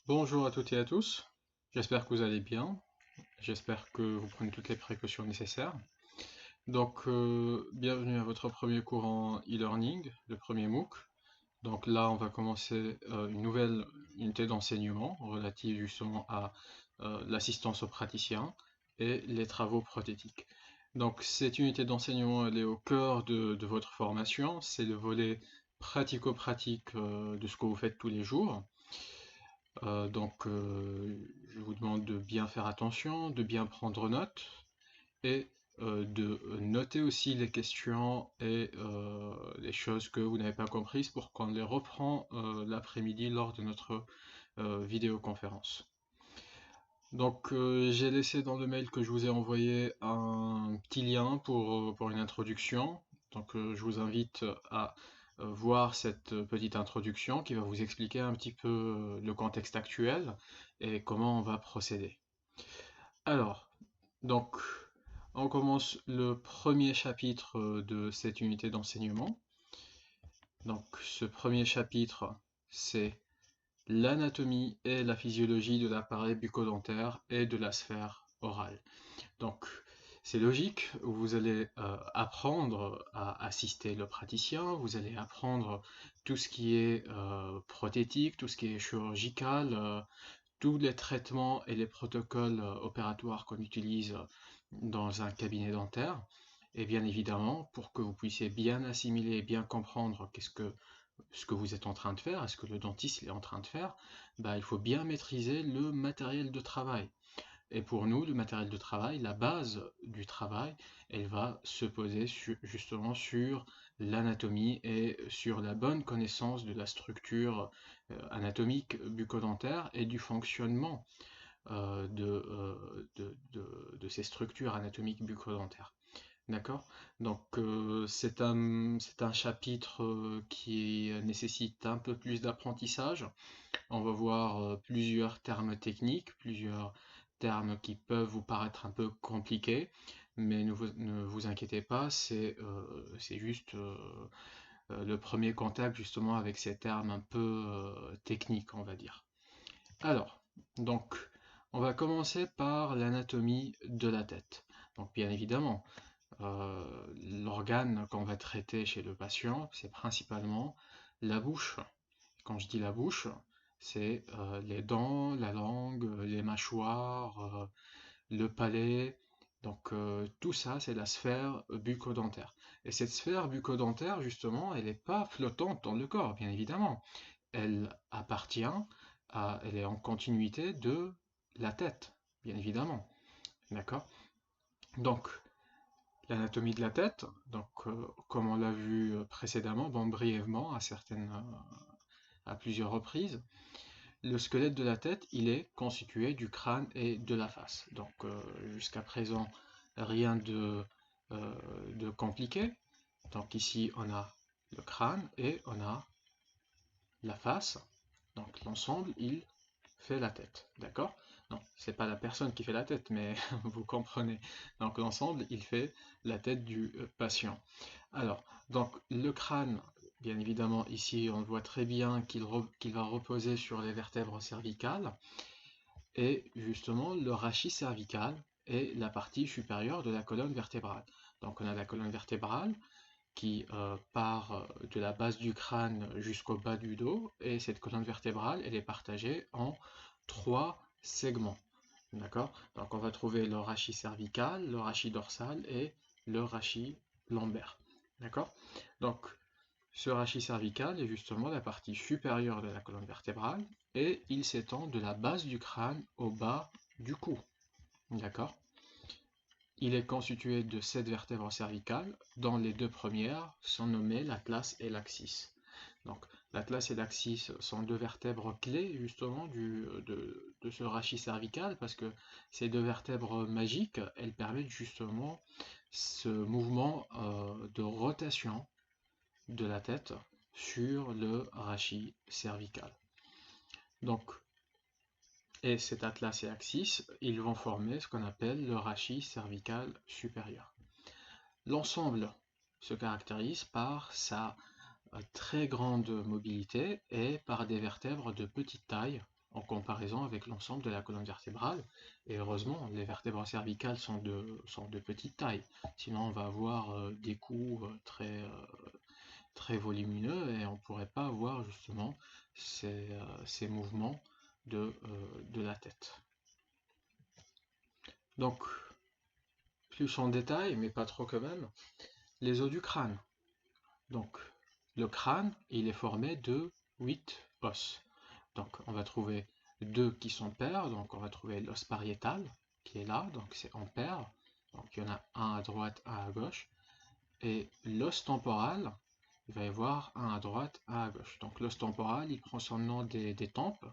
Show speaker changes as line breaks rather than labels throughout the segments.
Bonjour à toutes et à tous, j'espère que vous allez bien, j'espère que vous prenez toutes les précautions nécessaires. Bienvenue à votre premier cours en e-learning, le premier MOOC. Donc là, on va commencer une nouvelle unité d'enseignement relative justement à l'assistance aux praticiens et les travaux prothétiques. Donc cette unité d'enseignement, elle est au cœur de votre formation, c'est le volet pratico-pratique de ce que vous faites tous les jours. Je vous demande de bien faire attention, de bien prendre note et de noter aussi les questions et les choses que vous n'avez pas comprises pour qu'on les reprend l'après-midi lors de notre vidéoconférence. J'ai laissé dans le mail que je vous ai envoyé un petit lien pour une introduction. Je vous invite à voir cette petite introduction qui va vous expliquer un petit peu le contexte actuel et comment on va procéder. Alors, donc, on commence le premier chapitre de cette unité d'enseignement. Donc, ce premier chapitre, c'est l'anatomie et la physiologie de l'appareil bucco-dentaire et de la sphère orale. Donc, c'est logique, vous allez apprendre à assister le praticien, vous allez apprendre tout ce qui est prothétique, tout ce qui est chirurgical, tous les traitements et les protocoles opératoires qu'on utilise dans un cabinet dentaire. Et bien évidemment, pour que vous puissiez bien assimiler et bien comprendre ce que vous êtes en train de faire, ce que le dentiste est en train de faire, bah, il faut bien maîtriser le matériel de travail. Et pour nous, le matériel de travail, la base du travail, elle va se poser justement sur l'anatomie et sur la bonne connaissance de la structure anatomique bucco-dentaire et du fonctionnement de ces structures anatomiques bucco-dentaires. D'accord? C'est un chapitre qui nécessite un peu plus d'apprentissage. On va voir plusieurs termes techniques, plusieurs termes qui peuvent vous paraître un peu compliqués, mais ne vous inquiétez pas, c'est juste le premier contact justement avec ces termes un peu techniques, on va dire. Alors, donc, on va commencer par l'anatomie de la tête. Donc, bien évidemment, l'organe qu'on va traiter chez le patient, c'est principalement la bouche. Quand je dis la bouche, c'est les dents, la langue, les mâchoires, le palais. Tout ça, c'est la sphère bucco-dentaire. Et cette sphère bucco-dentaire, justement, elle n'est pas flottante dans le corps, bien évidemment. Elle appartient elle est en continuité de la tête, bien évidemment. D'accord? Donc, l'anatomie de la tête, comme on l'a vu précédemment, bon, brièvement, à plusieurs reprises, le squelette de la tête, il est constitué du crâne et de la face. Jusqu'à présent, rien euh, de compliqué. Donc ici, on a le crâne et on a la face. Donc l'ensemble, il fait la tête. D'accord? Non, c'est pas la personne qui fait la tête, mais vous comprenez. Donc l'ensemble, il fait la tête du patient. Alors, donc le crâne, bien évidemment, ici on voit très bien qu'il va reposer sur les vertèbres cervicales et justement le rachis cervical est la partie supérieure de la colonne vertébrale. Donc on a la colonne vertébrale qui part de la base du crâne jusqu'au bas du dos et cette colonne vertébrale elle est partagée en trois segments. D'accord? Donc on va trouver le rachis cervical, le rachis dorsal et le rachis lombaire. D'accord? Donc ce rachis cervical est justement la partie supérieure de la colonne vertébrale et il s'étend de la base du crâne au bas du cou. D'accord? Il est constitué de 7 vertèbres cervicales, dont les deux premières sont nommées l'atlas et l'axis. Donc, l'atlas et l'axis sont deux vertèbres clés justement de ce rachis cervical parce que ces deux vertèbres magiques, elles permettent justement ce mouvement de rotation de la tête sur le rachis cervical. Donc, et cet atlas et axis, ils vont former ce qu'on appelle le rachis cervical supérieur. L'ensemble se caractérise par sa très grande mobilité et par des vertèbres de petite taille en comparaison avec l'ensemble de la colonne vertébrale. Et heureusement, les vertèbres cervicales sont de petite taille. Sinon, on va avoir des coups très volumineux et on ne pourrait pas avoir justement ces mouvements de la tête. Donc, plus en détail, mais pas trop quand même, les os du crâne. Donc, le crâne, il est formé de 8 os. Donc, on va trouver deux qui sont pairs. Donc, on va trouver l'os pariétal, qui est là, donc c'est en paire. Donc, il y en a un à droite, un à gauche. Et l'os temporal, il va y avoir un à droite, un à gauche. Donc, l'os temporal, il prend son nom des tempes.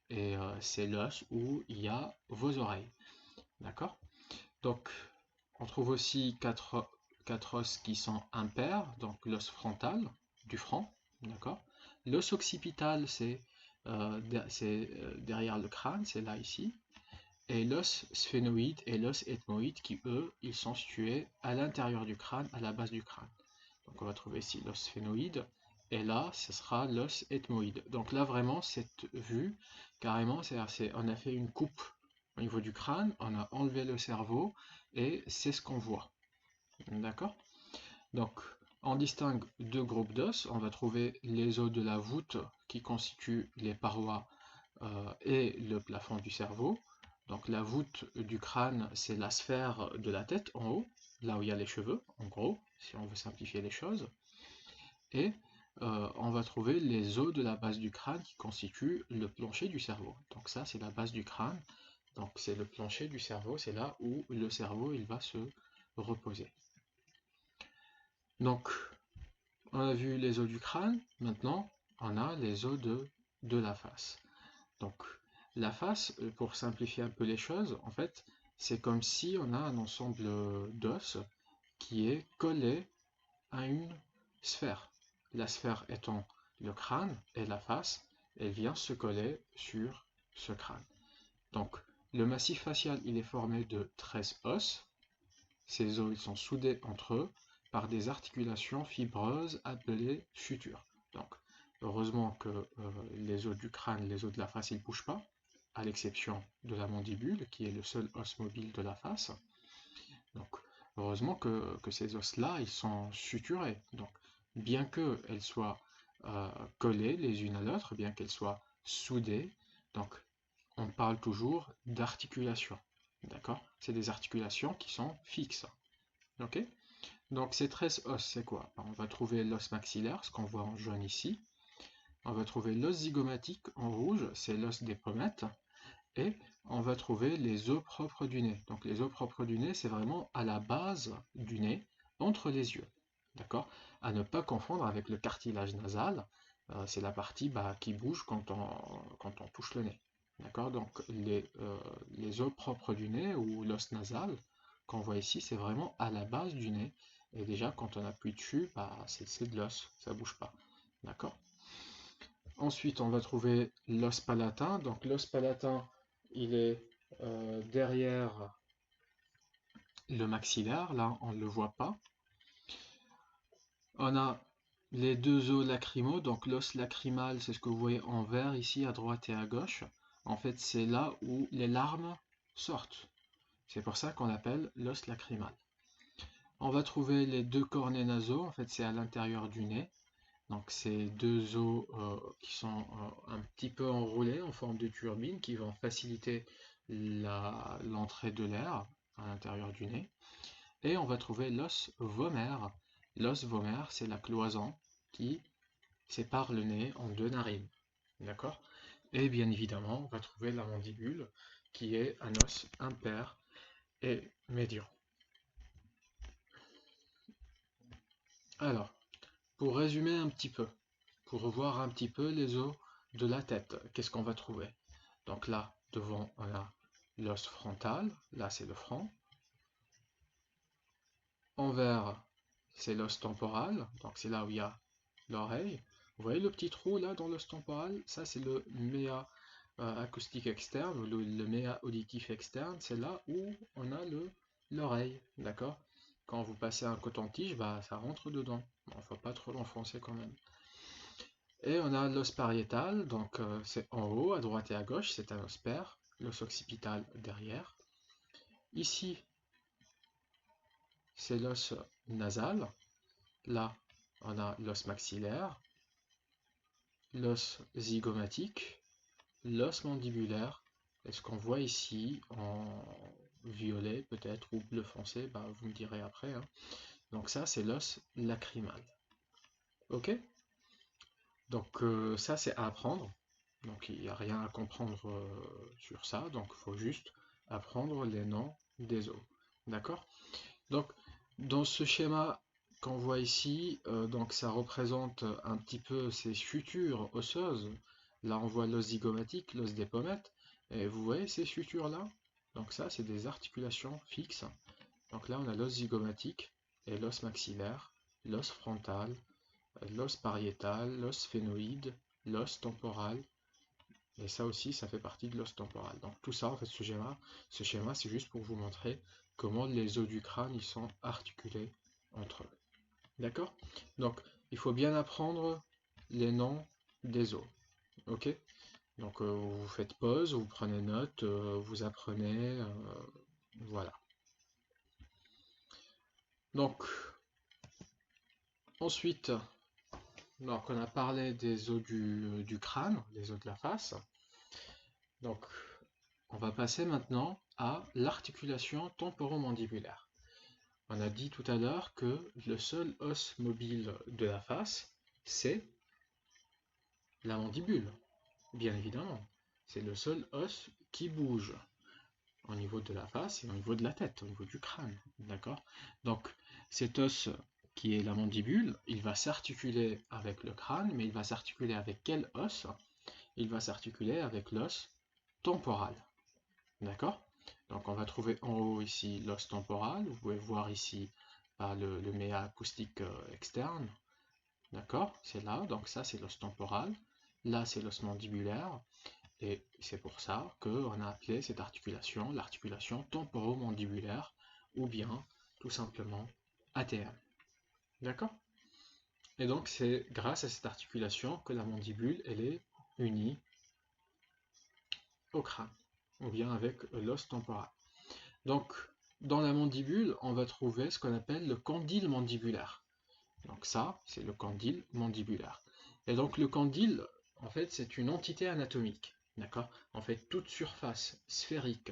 Et c'est l'os où il y a vos oreilles. D'accord? Donc, on trouve aussi quatre os qui sont impairs, donc l'os frontal du front, d'accord? L'os occipital, c'est derrière le crâne, c'est là ici. Et l'os sphénoïde et l'os ethmoïde qui, eux, ils sont situés à l'intérieur du crâne, à la base du crâne. Donc on va trouver ici l'os sphénoïde, et là, ce sera l'os ethmoïde. Donc là, vraiment, cette vue, carrément, on a fait une coupe au niveau du crâne, on a enlevé le cerveau, et c'est ce qu'on voit. D'accord? Donc, on distingue deux groupes d'os. On va trouver les os de la voûte qui constituent les parois et le plafond du cerveau. Donc, la voûte du crâne, c'est la sphère de la tête en haut, là où il y a les cheveux, en gros, si on veut simplifier les choses. Et on va trouver les os de la base du crâne qui constituent le plancher du cerveau. Donc, ça, c'est la base du crâne. Donc, c'est le plancher du cerveau, c'est là où le cerveau il va se reposer. Donc, on a vu les os du crâne, maintenant on a les os de la face. Donc, la face, pour simplifier un peu les choses, en fait, c'est comme si on a un ensemble d'os qui est collé à une sphère. La sphère étant le crâne et la face, elle vient se coller sur ce crâne. Donc, le massif facial, il est formé de 13 os. Ces os, ils sont soudés entre eux par des articulations fibreuses appelées sutures. Donc, heureusement que les os du crâne, les os de la face, ils ne bougent pas, à l'exception de la mandibule, qui est le seul os mobile de la face. Donc, heureusement que ces os-là, ils sont suturés. Donc, bien qu'elles soient collées les unes à l'autre, bien qu'elles soient soudées, donc, on parle toujours d'articulation. D'accord? C'est des articulations qui sont fixes. Ok? Donc ces 13 os, c'est quoi? On va trouver l'os maxillaire, ce qu'on voit en jaune ici. On va trouver l'os zygomatique en rouge, c'est l'os des pommettes. Et on va trouver les os propres du nez. Donc les os propres du nez, c'est vraiment à la base du nez, entre les yeux. D'accord? À ne pas confondre avec le cartilage nasal. C'est la partie qui bouge quand on touche le nez. D'accord? Donc les os propres du nez ou l'os nasal qu'on voit ici, c'est vraiment à la base du nez. Et déjà, quand on appuie dessus, c'est de l'os, ça ne bouge pas. D'accord? Ensuite, on va trouver l'os palatin. Donc l'os palatin, il est derrière le maxillaire. Là, on ne le voit pas. On a les deux os lacrymaux. Donc l'os lacrymal, c'est ce que vous voyez en vert ici, à droite et à gauche. En fait, c'est là où les larmes sortent. C'est pour ça qu'on l'appelle l'os lacrymal. On va trouver les deux cornets nasaux. En fait, c'est à l'intérios du nez. Donc c'est deux os qui sont un petit peu enroulés en forme de turbine qui vont faciliter l'entrée de l'air à l'intérieur du nez. Et on va trouver l'os vomaire. L'os vomaire, c'est la cloison qui sépare le nez en deux narines. D'accord? Et bien évidemment, on va trouver la mandibule qui est un os impair et médian. Alors, pour résumer un petit peu, pour revoir un petit peu les os de la tête, qu'est-ce qu'on va trouver? Donc là, devant, on a l'os frontal, là c'est le front. En vert, c'est l'os temporal, donc c'est là où il y a l'oreille. Vous voyez le petit trou là dans l'os temporal? Ça c'est le méa acoustique externe, ou le méa auditif externe, c'est là où on a l'oreille, d'accord? Quand vous passez un coton-tige, ça rentre dedans. Bon, faut pas trop l'enfoncer quand même. Et on a l'os pariétal, donc c'est en haut, à droite et à gauche, c'est un os pair, l'os occipital derrière. Ici, c'est l'os nasal. Là, on a l'os maxillaire, l'os zygomatique, l'os mandibulaire. Et ce qu'on voit ici en violet peut-être ou bleu foncé, bah, vous me direz après, hein. Donc ça, c'est l'os lacrymal. Ok? Donc ça, c'est à apprendre. Donc il n'y a rien à comprendre sur ça. Donc il faut juste apprendre les noms des os. D'accord? Donc dans ce schéma qu'on voit ici, donc ça représente un petit peu ces sutures osseuses. Là, on voit l'os zygomatique, l'os des pommettes. Et vous voyez ces sutures-là? Donc ça, c'est des articulations fixes. Donc là, on a l'os zygomatique et l'os maxillaire, l'os frontal, l'os pariétal, l'os phénoïde, l'os temporal. Et ça aussi, ça fait partie de l'os temporal. Donc tout ça, en fait, ce schéma, c'est juste pour vous montrer comment les os du crâne ils sont articulés entre eux. D'accord? Donc, il faut bien apprendre les noms des os. Ok? Donc, vous faites pause, vous prenez note, vous apprenez. Voilà. Donc, ensuite, donc on a parlé des os du crâne, des os de la face. Donc, on va passer maintenant à l'articulation temporomandibulaire. On a dit tout à l'heure que le seul os mobile de la face, c'est la mandibule, bien évidemment. C'est le seul os qui bouge au niveau de la face et au niveau de la tête, au niveau du crâne. D'accord? Donc, cet os qui est la mandibule, il va s'articuler avec le crâne, mais il va s'articuler avec quel os? Il va s'articuler avec l'os temporal. D'accord? Donc on va trouver en haut ici l'os temporal. Vous pouvez voir ici le méa acoustique externe. D'accord? C'est là. Donc ça c'est l'os temporal. Là c'est l'os mandibulaire. Et c'est pour ça qu'on a appelé cette articulation l'articulation temporomandibulaire ou bien tout simplement ATM. D'accord? Et donc c'est grâce à cette articulation que la mandibule elle est unie au crâne ou bien avec l'os temporal. Donc, dans la mandibule, on va trouver ce qu'on appelle le condyle mandibulaire. Donc ça, c'est le condyle mandibulaire. Et donc le condyle, en fait, c'est une entité anatomique. D'accord? En fait, toute surface sphérique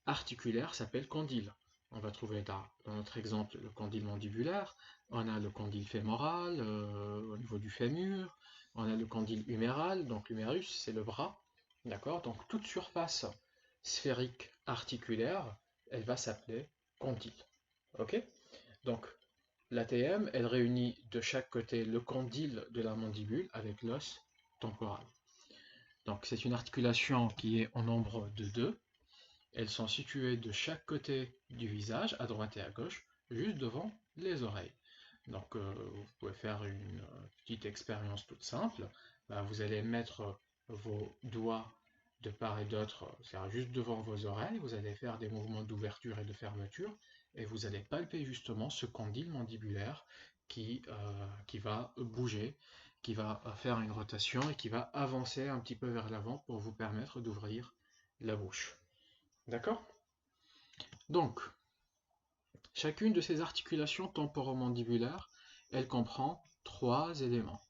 articulaire s'appelle condyle. On va trouver dans notre exemple le condyle mandibulaire, on a le condyle fémoral au niveau du fémur, on a le condyle huméral, donc l'humérus, c'est le bras. D'accord? Donc toute surface sphérique articulaire, elle va s'appeler condyle. Ok? Donc l'ATM, elle réunit de chaque côté le condyle de la mandibule avec l'os temporal. Donc c'est une articulation qui est en nombre de 2. Elles sont situées de chaque côté du visage, à droite et à gauche, juste devant les oreilles. Donc vous pouvez faire une petite expérience toute simple. Vous allez mettre vos doigts de part et d'autre, c'est-à-dire juste devant vos oreilles, vous allez faire des mouvements d'ouverture et de fermeture, et vous allez palper justement ce condyle mandibulaire qui va bouger, qui va faire une rotation et qui va avancer un petit peu vers l'avant pour vous permettre d'ouvrir la bouche. D'accord? Donc, chacune de ces articulations temporomandibulaires, elle comprend 3 éléments.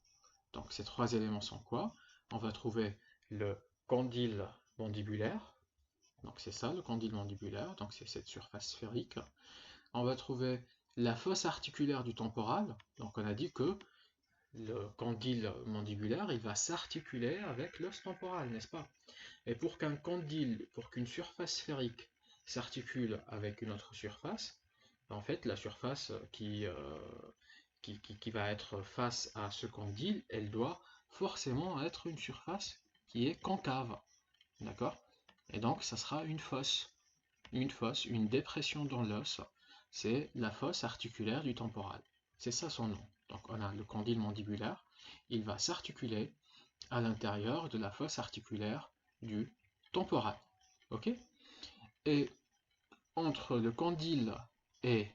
Donc ces 3 éléments sont quoi? On va trouver le condyle mandibulaire, donc c'est ça le condyle mandibulaire, donc c'est cette surface sphérique. On va trouver la fosse articulaire du temporal, donc on a dit que le condyle mandibulaire, il va s'articuler avec l'os temporal, n'est-ce pas? Et pour qu'un condyle, pour qu'une surface sphérique s'articule avec une autre surface, en fait, la surface qui va être face à ce condyle, elle doit forcément être une surface qui est concave. D'accord? Et donc, ça sera une fosse. Une fosse, une dépression dans l'os, c'est la fosse articulaire du temporal. C'est ça son nom. Donc, on a le condyle mandibulaire, il va s'articuler à l'intérieur de la fosse articulaire du temporal. Ok? Et entre le condyle et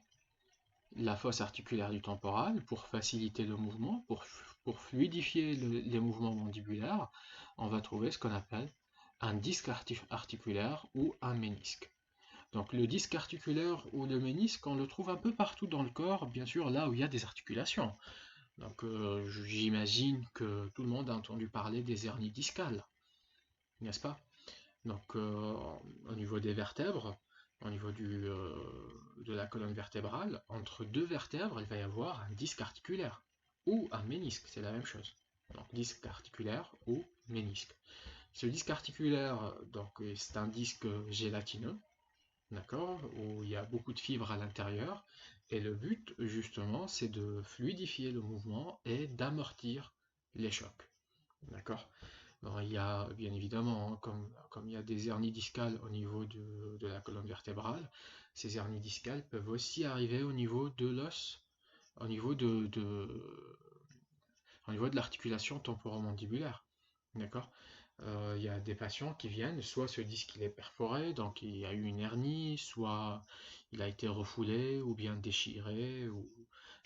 la fosse articulaire du temporal pour faciliter le mouvement, pour fluidifier les mouvements mandibulaires. On va trouver ce qu'on appelle un disque articulaire ou un ménisque. Donc le disque articulaire ou le ménisque, on le trouve un peu partout dans le corps, bien sûr là où il y a des articulations. Donc j'imagine que tout le monde a entendu parler des hernies discales, n'est-ce pas? Donc au niveau des vertèbres, au niveau de la colonne vertébrale, entre deux vertèbres, il va y avoir un disque articulaire ou un ménisque, c'est la même chose. Donc disque articulaire ou ménisque. Ce disque articulaire, donc c'est un disque gélatineux, d'accord, où il y a beaucoup de fibres à l'intérieur, et le but, justement, c'est de fluidifier le mouvement et d'amortir les chocs, d'accord. Bon, il y a bien évidemment, hein, comme il y a des hernies discales au niveau de la colonne vertébrale, ces hernies discales peuvent aussi arriver au niveau de l'os, au niveau au niveau de l'articulation temporomandibulaire, d'accord. Il y a des patients qui viennent, soit ce disque il est perforé, donc il y a eu une hernie, soit il a été refoulé ou bien déchiré.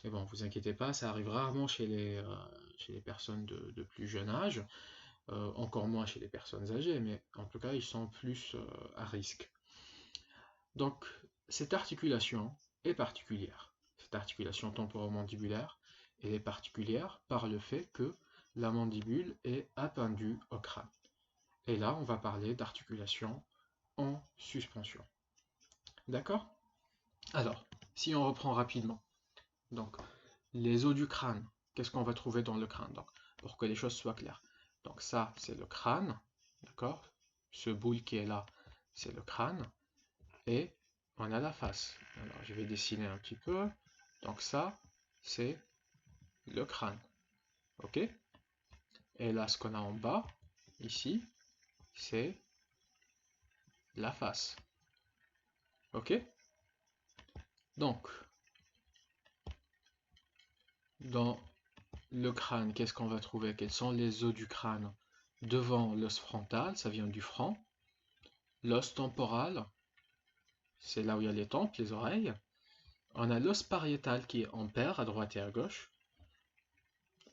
Mais bon, vous inquiétez pas, ça arrive rarement chez les personnes de plus jeune âge, encore moins chez les personnes âgées, mais en tout cas ils sont plus à risque. Donc cette articulation est particulière. Cette articulation temporomandibulaire, elle est particulière par le fait que la mandibule est appendue au crâne. Et là, on va parler d'articulation en suspension. D'accord? Alors, si on reprend rapidement, donc les os du crâne, qu'est-ce qu'on va trouver dans le crâne? Donc, pour que les choses soient claires. Donc ça, c'est le crâne, d'accord? Ce boule qui est là, c'est le crâne. Et on a la face. Alors, je vais dessiner un petit peu. Donc ça, c'est le crâne. Ok? Et là, ce qu'on a en bas, ici, c'est la face. Ok? Donc, dans le crâne, qu'est-ce qu'on va trouver? Quels sont les os du crâne? Devant l'os frontal, ça vient du front. L'os temporal, c'est là où il y a les tempes, les oreilles. On a l'os pariétal qui est en paire, à droite et à gauche.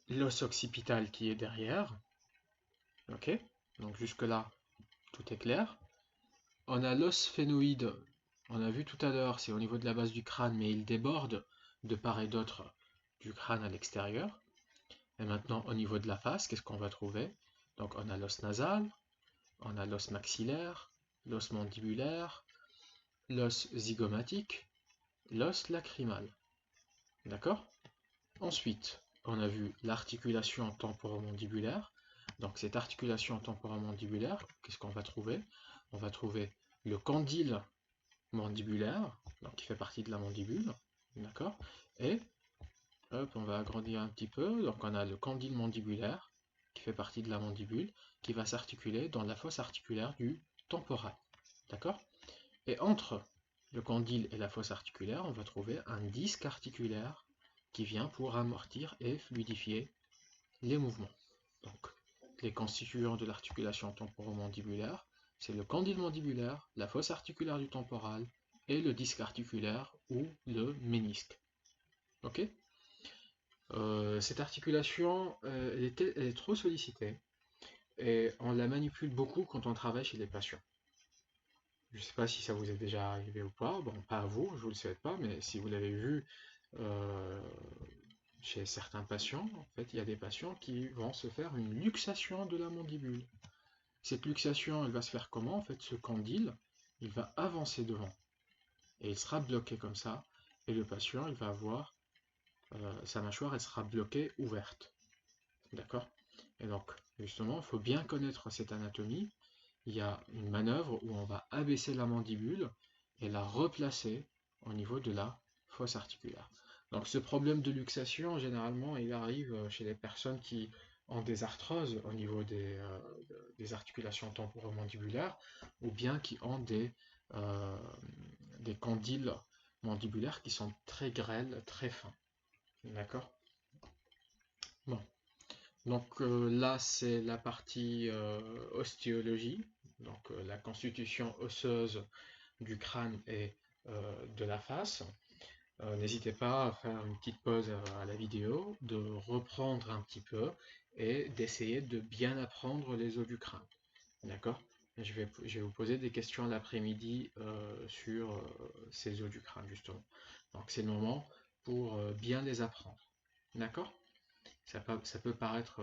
L'os occipital qui est derrière. Ok? Donc jusque-là, tout est clair. On a l'os phénoïde. On a vu tout à l'heure, c'est au niveau de la base du crâne, mais il déborde de part et d'autre du crâne à l'extérieur. Et maintenant, au niveau de la face, qu'est-ce qu'on va trouver? Donc on a l'os nasal, on a l'os maxillaire, l'os mandibulaire, l'os zygomatique, l'os lacrymal. D'accord? Ensuite, on a vu l'articulation temporomandibulaire. Donc cette articulation temporomandibulaire, qu'est-ce qu'on va trouver? On va trouver le condyle mandibulaire, donc qui fait partie de la mandibule. D'accord? Et hop, on va agrandir un petit peu. Donc on a le condyle mandibulaire qui fait partie de la mandibule, qui va s'articuler dans la fosse articulaire du temporal. D'accord? Et entre le condyle et la fosse articulaire, on va trouver un disque articulaire qui vient pour amortir et fluidifier les mouvements. Donc, les constituants de l'articulation temporomandibulaire, c'est le condyle mandibulaire, la fosse articulaire du temporal et le disque articulaire ou le ménisque. Ok? Cette articulation, elle est trop sollicitée et on la manipule beaucoup quand on travaille chez les patients. Je ne sais pas si ça vous est déjà arrivé ou pas, bon, pas à vous, je ne vous le souhaite pas, mais si vous l'avez vu euh, chez certains patients, en fait, il y a des patients qui vont se faire une luxation de la mandibule. Cette luxation, elle va se faire comment? En fait, ce condyle, il va avancer devant et il sera bloqué comme ça, et le patient, il va avoir sa mâchoire, elle sera bloquée, ouverte. D'accord? Et donc, justement, il faut bien connaître cette anatomie. Il y a une manœuvre où on va abaisser la mandibule et la replacer au niveau de la fosse articulaire. Donc ce problème de luxation, généralement, il arrive chez les personnes qui ont des arthroses au niveau des articulations temporomandibulaires ou bien qui ont des condyles mandibulaires qui sont très grêles, très fins. D'accord? Bon. Donc là, c'est la partie ostéologie, donc la constitution osseuse du crâne et de la face. N'hésitez pas à faire une petite pause à la vidéo, de reprendre un petit peu et d'essayer de bien apprendre les os du crâne. D'accord? Je vais vous poser des questions l'après-midi sur ces os du crâne, justement. Donc c'est le moment pour bien les apprendre. D'accord? Ça peut paraître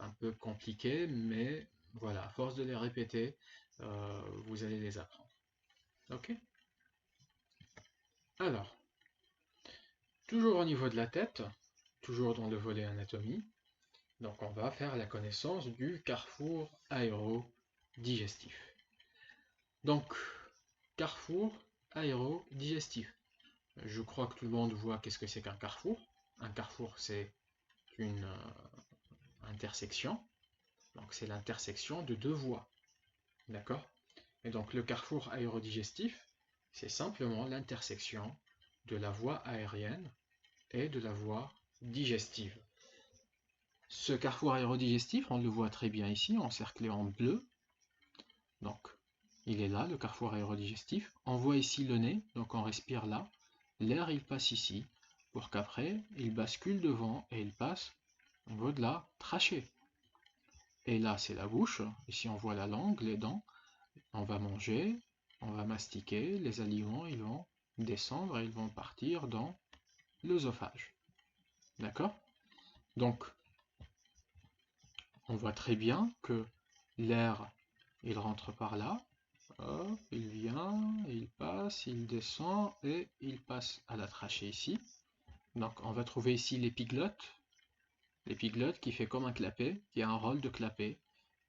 un peu compliqué, mais voilà, à force de les répéter, vous allez les apprendre. Ok? Alors, toujours au niveau de la tête, toujours dans le volet anatomie, donc on va faire la connaissance du carrefour aérodigestif. Donc, carrefour aérodigestif. Je crois que tout le monde voit qu'est-ce que c'est qu'un carrefour. Un carrefour, c'est une intersection. Donc, c'est l'intersection de deux voies. D'accord? Et donc, le carrefour aérodigestif, c'est simplement l'intersection de la voie aérienne et de la voie digestive. Ce carrefour aérodigestif, on le voit très bien ici, encerclé en bleu. Donc, il est là, le carrefour aérodigestif. On voit ici le nez, donc on respire là. L'air, il passe ici, pour qu'après, il bascule devant et il passe au niveau de la trachée. Et là, c'est la bouche. Ici, on voit la langue, les dents. On va manger, on va mastiquer. Les aliments, ils vont descendre et ils vont partir dans l'œsophage. D'accord? Donc, on voit très bien que l'air, il rentre par là. Hop, il vient, il passe, il descend et il passe à la trachée ici. Donc on va trouver ici l'épiglotte qui fait comme un clapet, qui a un rôle de clapet.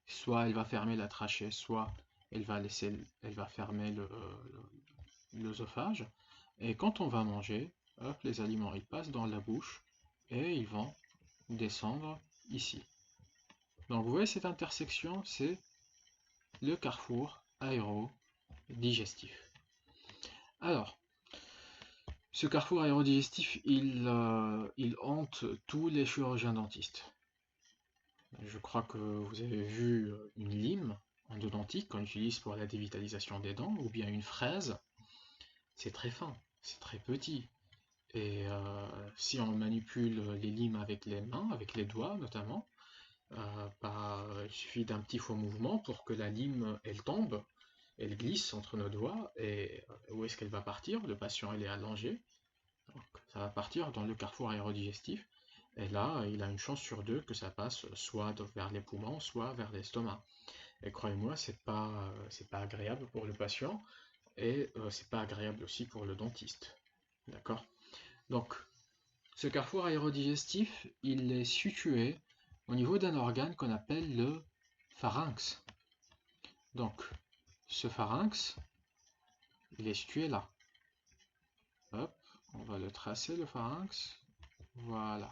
Soit elle va fermer la trachée, soit elle va fermer l'œsophage. Et quand on va manger, hop, les aliments ils passent dans la bouche et ils vont descendre ici. Donc vous voyez cette intersection, c'est le carrefour aérodigestif. Alors, ce carrefour aérodigestif, il hante tous les chirurgiens dentistes. Je crois que vous avez vu une lime endodontique qu'on utilise pour la dévitalisation des dents, ou bien une fraise. C'est très fin, c'est très petit. Et si on manipule les limes avec les mains, avec les doigts notamment, il suffit d'un petit faux mouvement pour que la lime, elle tombe, elle glisse entre nos doigts, et où est-ce qu'elle va partir? Le patient, il est allongé, donc ça va partir dans le carrefour aérodigestif, et là, il a une chance sur deux que ça passe soit vers les poumons, soit vers l'estomac. Et croyez-moi, c'est pas agréable pour le patient, et c'est pas agréable aussi pour le dentiste. D'accord? Donc, ce carrefour aérodigestif, il est situé au niveau d'un organe qu'on appelle le pharynx. Donc, ce pharynx, il est situé là. Hop, on va le tracer, le pharynx. Voilà.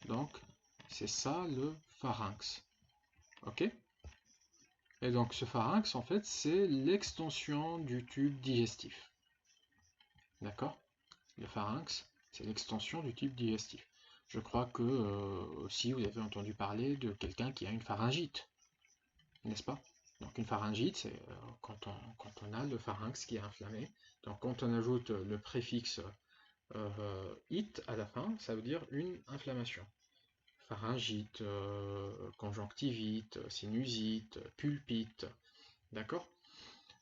Donc, c'est ça le pharynx. Ok? Et donc, ce pharynx, en fait, c'est l'extension du tube digestif. D'accord? Le pharynx, c'est l'extension du tube digestif. Je crois que aussi vous avez entendu parler de quelqu'un qui a une pharyngite, n'est-ce pas? Donc une pharyngite, c'est quand on a le pharynx qui est inflammé. Donc quand on ajoute le préfixe it à la fin, ça veut dire une inflammation. Pharyngite, conjonctivite, sinusite, pulpite. D'accord?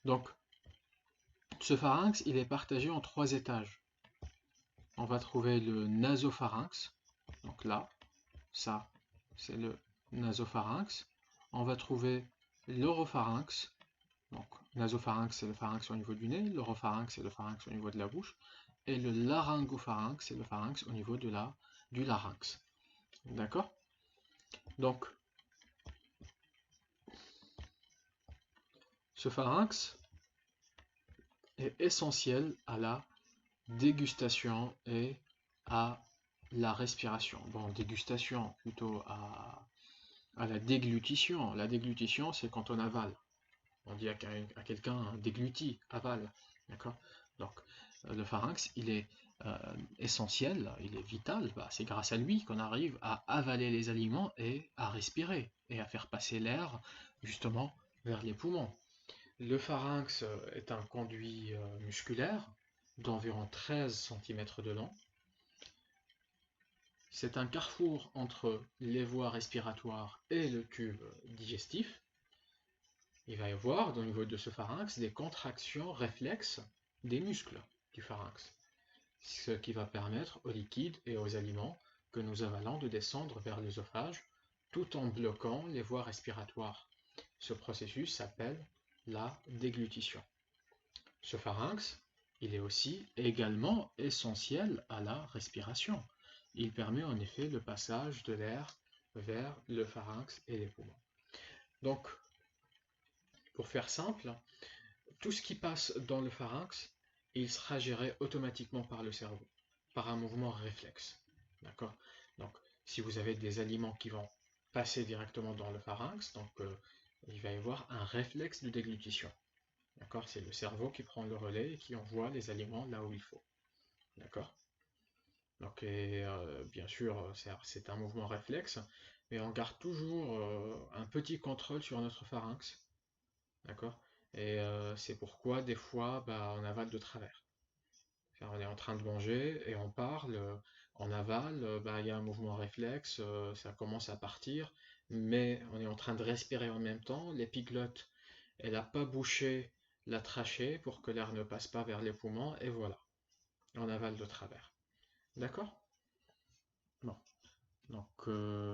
Donc ce pharynx, il est partagé en trois étages. On va trouver le nasopharynx. Donc là, ça, c'est le nasopharynx. On va trouver l'oropharynx. Donc, nasopharynx, c'est le pharynx au niveau du nez. L'oropharynx, c'est le pharynx au niveau de la bouche. Et le laryngopharynx, c'est le pharynx au niveau du larynx. D'accord? Donc, ce pharynx est essentiel à la dégustation et à la respiration. Bon, dégustation plutôt à la déglutition. La déglutition, c'est quand on avale. On dit à quelqu'un déglutit, avale. D'accord? Donc, le pharynx, il est essentiel, il est vital. C'est grâce à lui qu'on arrive à avaler les aliments et à respirer et à faire passer l'air justement vers les poumons. Le pharynx est un conduit musculaire d'environ 13 cm de long. C'est un carrefour entre les voies respiratoires et le tube digestif. Il va y avoir, au niveau de ce pharynx, des contractions réflexes des muscles du pharynx, ce qui va permettre aux liquides et aux aliments que nous avalons de descendre vers l'œsophage tout en bloquant les voies respiratoires. Ce processus s'appelle la déglutition. Ce pharynx, il est aussi également essentiel à la respiration. Il permet en effet le passage de l'air vers le pharynx et les poumons. Donc, pour faire simple, tout ce qui passe dans le pharynx, il sera géré automatiquement par le cerveau, par un mouvement réflexe. D'accord? Donc, si vous avez des aliments qui vont passer directement dans le pharynx, donc il va y avoir un réflexe de déglutition. D'accord? C'est le cerveau qui prend le relais et qui envoie les aliments là où il faut. D'accord? Donc, bien sûr, c'est un mouvement réflexe, mais on garde toujours un petit contrôle sur notre pharynx. D'accord? Et c'est pourquoi des fois, bah, on avale de travers. Enfin, on est en train de manger et on parle, on avale, bah, il y a un mouvement réflexe, ça commence à partir, mais on est en train de respirer en même temps. L'épiglotte, elle n'a pas bouché la trachée pour que l'air ne passe pas vers les poumons, et voilà, on avale de travers. D'accord? Bon. Donc,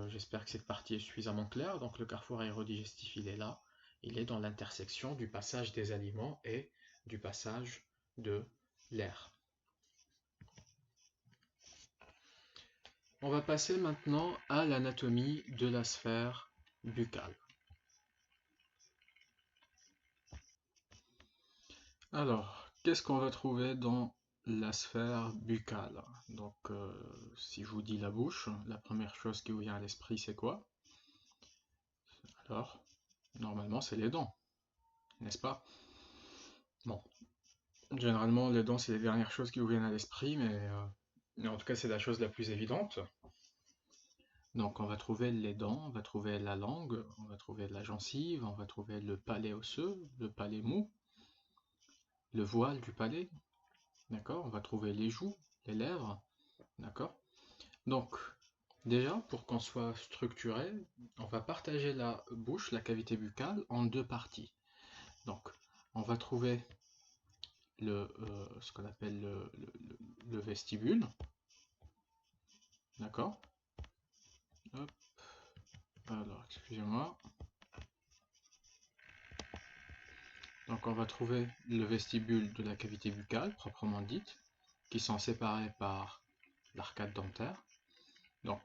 j'espère que cette partie est suffisamment claire. Donc, le carrefour aérodigestif, il est là. Il est dans l'intersection du passage des aliments et du passage de l'air. On va passer maintenant à l'anatomie de la sphère buccale. Alors, qu'est-ce qu'on va trouver dans la sphère buccale? Donc, si je vous dis la bouche, la première chose qui vous vient à l'esprit, c'est quoi? Alors, normalement, c'est les dents, n'est-ce pas? Bon, généralement, les dents, c'est les dernières choses qui vous viennent à l'esprit, mais en tout cas, c'est la chose la plus évidente. Donc, on va trouver les dents, on va trouver la langue, on va trouver la gencive, on va trouver le palais osseux, le palais mou, le voile du palais, d'accord? On va trouver les joues, les lèvres, d'accord? Donc, déjà, pour qu'on soit structuré, on va partager la bouche, la cavité buccale, en deux parties. Donc, on va trouver ce qu'on appelle le vestibule, d'accord? Hop. Alors, excusez-moi. Donc, on va trouver le vestibule de la cavité buccale, proprement dite, qui sont séparés par l'arcade dentaire. Donc,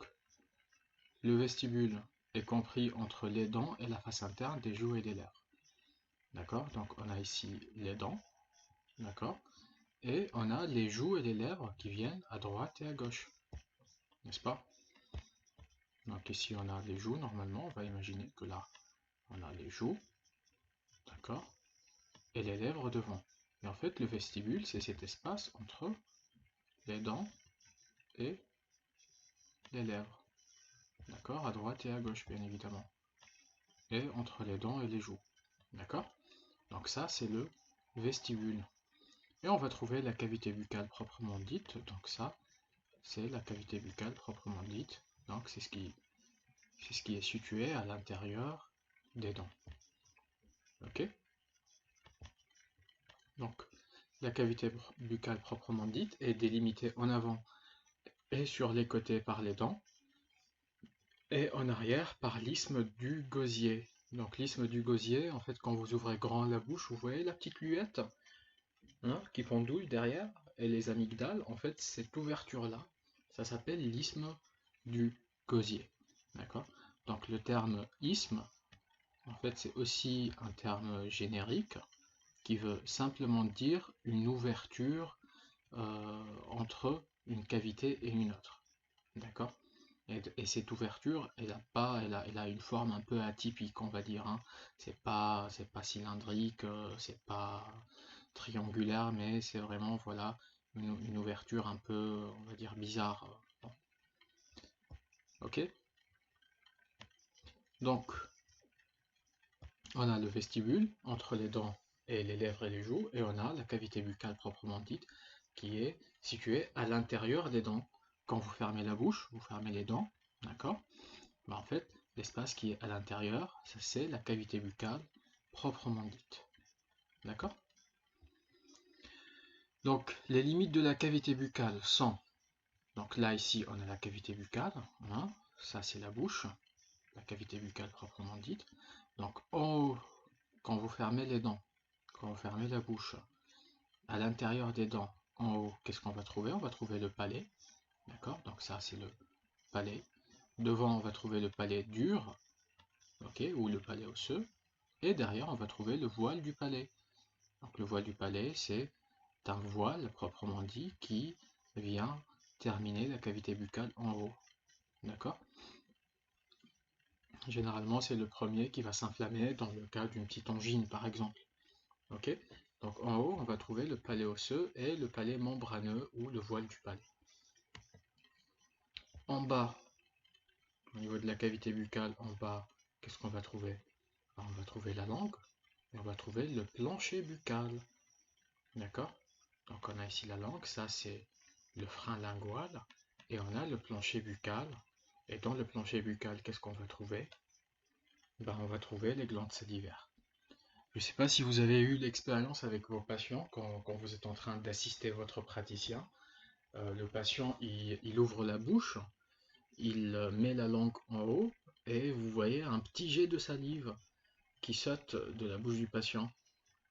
le vestibule est compris entre les dents et la face interne des joues et des lèvres. D'accord? Donc, on a ici les dents, d'accord? Et on a les joues et les lèvres qui viennent à droite et à gauche, n'est-ce pas? Donc, ici, on a les joues, normalement, on va imaginer que là, on a les joues, d'accord? Et les lèvres devant. Et en fait, le vestibule, c'est cet espace entre les dents et les lèvres. D'accord? À droite et à gauche, bien évidemment. Et entre les dents et les joues. D'accord? Donc ça, c'est le vestibule. Et on va trouver la cavité buccale proprement dite. Donc ça, c'est la cavité buccale proprement dite. Donc c'est ce qui est situé à l'intérieur des dents. Ok? Donc, la cavité buccale proprement dite est délimitée en avant et sur les côtés par les dents, et en arrière par l'isthme du gosier. Donc l'isthme du gosier, en fait, quand vous ouvrez grand la bouche, vous voyez la petite luette, hein, qui pendouille derrière, et les amygdales, en fait, cette ouverture-là, ça s'appelle l'isthme du gosier. D'accord? Donc le terme isthme, en fait, c'est aussi un terme générique qui veut simplement dire une ouverture entre une cavité et une autre. D'accord? Et cette ouverture, elle a une forme un peu atypique, on va dire, hein. C'est pas cylindrique, c'est pas triangulaire, mais c'est vraiment, voilà, une ouverture un peu, on va dire, bizarre. Bon. Ok? Donc, on a le vestibule entre les dents et les lèvres et les joues, et on a la cavité buccale proprement dite, qui est situé à l'intérieur des dents. Quand vous fermez la bouche, vous fermez les dents, d'accord? En fait, l'espace qui est à l'intérieur, ça c'est la cavité buccale proprement dite. D'accord? Donc, les limites de la cavité buccale sont, donc là ici on a la cavité buccale, voilà, ça c'est la bouche, la cavité buccale proprement dite. Donc en haut, quand vous fermez les dents, quand vous fermez la bouche, à l'intérieur des dents, en haut, qu'est-ce qu'on va trouver? On va trouver le palais, d'accord? Donc ça c'est le palais. Devant on va trouver le palais dur, ok, ou le palais osseux. Et derrière on va trouver le voile du palais. Donc le voile du palais c'est un voile proprement dit qui vient terminer la cavité buccale en haut. D'accord? Généralement, c'est le premier qui va s'inflammer dans le cas d'une petite angine, par exemple. Ok? Donc en haut, on va trouver le palais osseux et le palais membraneux ou le voile du palais. En bas, au niveau de la cavité buccale, en bas, qu'est-ce qu'on va trouver? On va trouver la langue et on va trouver le plancher buccal. D'accord? Donc on a ici la langue, ça c'est le frein lingual, et on a le plancher buccal. Et dans le plancher buccal, qu'est-ce qu'on va trouver? On va trouver les glandes salivaires. Je ne sais pas si vous avez eu l'expérience avec vos patients quand vous êtes en train d'assister votre praticien. Le patient, il ouvre la bouche, il met la langue en haut, et vous voyez un petit jet de salive qui saute de la bouche du patient.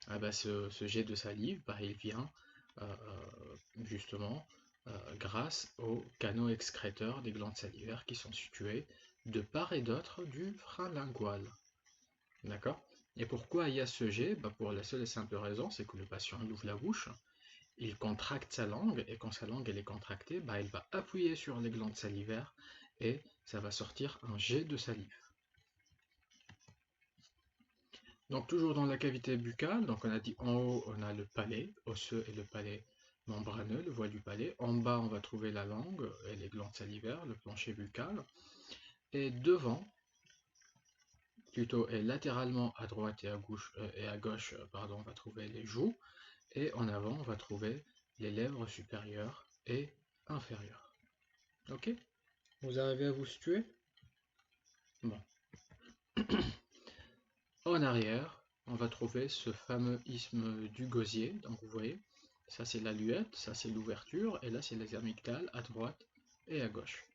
Ce jet de salive, il vient justement grâce aux canaux excréteurs des glandes salivaires qui sont situés de part et d'autre du frein lingual. D'accord? Et pourquoi il y a ce jet? Pour la seule et simple raison, c'est que le patient ouvre la bouche, il contracte sa langue, et quand sa langue elle est contractée, il va appuyer sur les glandes salivaires, et ça va sortir un jet de salive. Donc toujours dans la cavité buccale, donc on a dit en haut on a le palais osseux et le palais membraneux, le voile du palais. En bas on va trouver la langue et les glandes salivaires, le plancher buccal. Et devant, plutôt et latéralement à droite et à gauche, on va trouver les joues. Et en avant on va trouver les lèvres supérieures et inférieures. Ok? Vous arrivez à vous situer? Bon. En arrière, on va trouver ce fameux isthme du gosier. Donc vous voyez, ça c'est la luette, ça c'est l'ouverture, et là c'est les amygdales à droite et à gauche.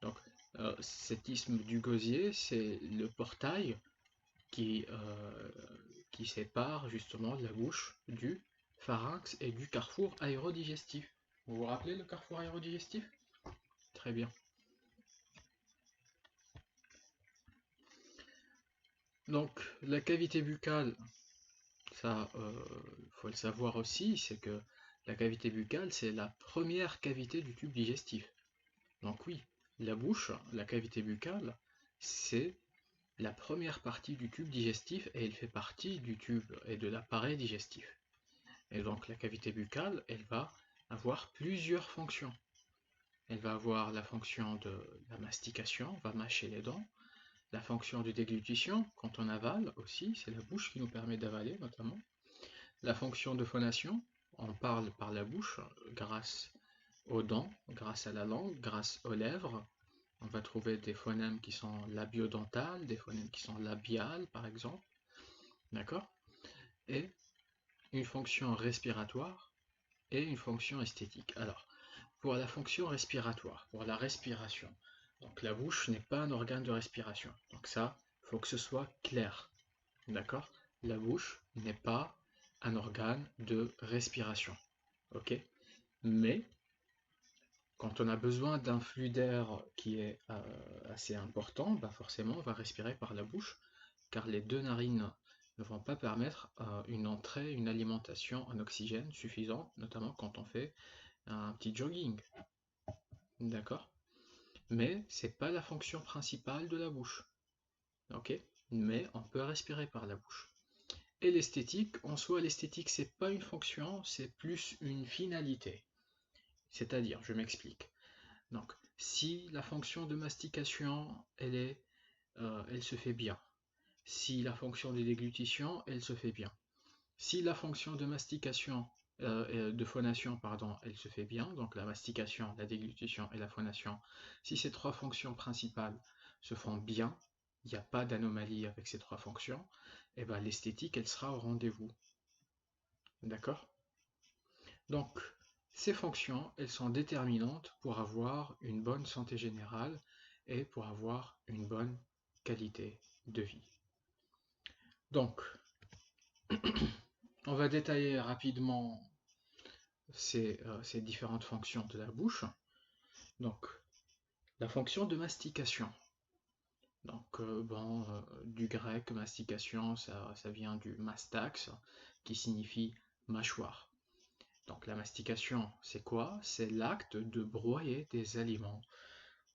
Donc cet isthme du gosier, c'est le portail qui sépare justement la bouche du pharynx et du carrefour aérodigestif. Vous vous rappelez le carrefour aérodigestif? Très bien. Donc la cavité buccale, ça, faut le savoir aussi, c'est que la cavité buccale, c'est la première cavité du tube digestif. Donc oui, la bouche, la cavité buccale, c'est la première partie du tube digestif et elle fait partie du tube et de l'appareil digestif. Et donc la cavité buccale, elle va avoir plusieurs fonctions. Elle va avoir la fonction de la mastication, on va mâcher les dents, la fonction de déglutition, quand on avale aussi, c'est la bouche qui nous permet d'avaler notamment. La fonction de phonation, on parle par la bouche grâce aux dents, grâce à la langue, grâce aux lèvres. On va trouver des phonèmes qui sont labiodontales, des phonèmes qui sont labiales par exemple. D'accord? Et une fonction respiratoire et une fonction esthétique. Alors, pour la fonction respiratoire, pour la respiration, donc la bouche n'est pas un organe de respiration. Donc ça, il faut que ce soit clair. D'accord? La bouche n'est pas un organe de respiration. Ok? Mais quand on a besoin d'un flux d'air qui est assez important, forcément on va respirer par la bouche, car les deux narines ne vont pas permettre une entrée, une alimentation en oxygène suffisante, notamment quand on fait un petit jogging. D'accord? Mais c'est pas la fonction principale de la bouche. Ok? Mais on peut respirer par la bouche. Et l'esthétique, en soi, l'esthétique, c'est pas une fonction, c'est plus une finalité. C'est-à-dire, je m'explique. Donc, si la fonction de mastication, elle se fait bien. Si la fonction de déglutition, elle se fait bien. Si la fonction de mastication, de phonation, pardon, elle se fait bien, donc la mastication, la déglutition et la phonation. Si ces trois fonctions principales se font bien, il n'y a pas d'anomalie avec ces trois fonctions, et ben l'esthétique, elle sera au rendez-vous. D'accord? Donc, ces fonctions, elles sont déterminantes pour avoir une bonne santé générale et pour avoir une bonne qualité de vie. Donc, on va détailler rapidement ces différentes fonctions de la bouche. Donc, la fonction de mastication. Donc, du grec, mastication, ça vient du mastax, qui signifie mâchoire. Donc, la mastication, c'est quoi? C'est l'acte de broyer des aliments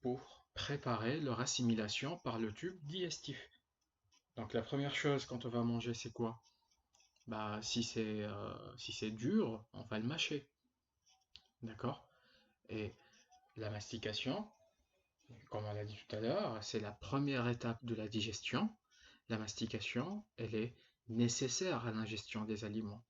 pour préparer leur assimilation par le tube digestif. Donc, la première chose quand on va manger, c'est quoi? Bah, si c'est dur, on va le mâcher. D'accord? Et la mastication, comme on l'a dit tout à l'heure, c'est la première étape de la digestion. La mastication, elle est nécessaire à l'ingestion des aliments.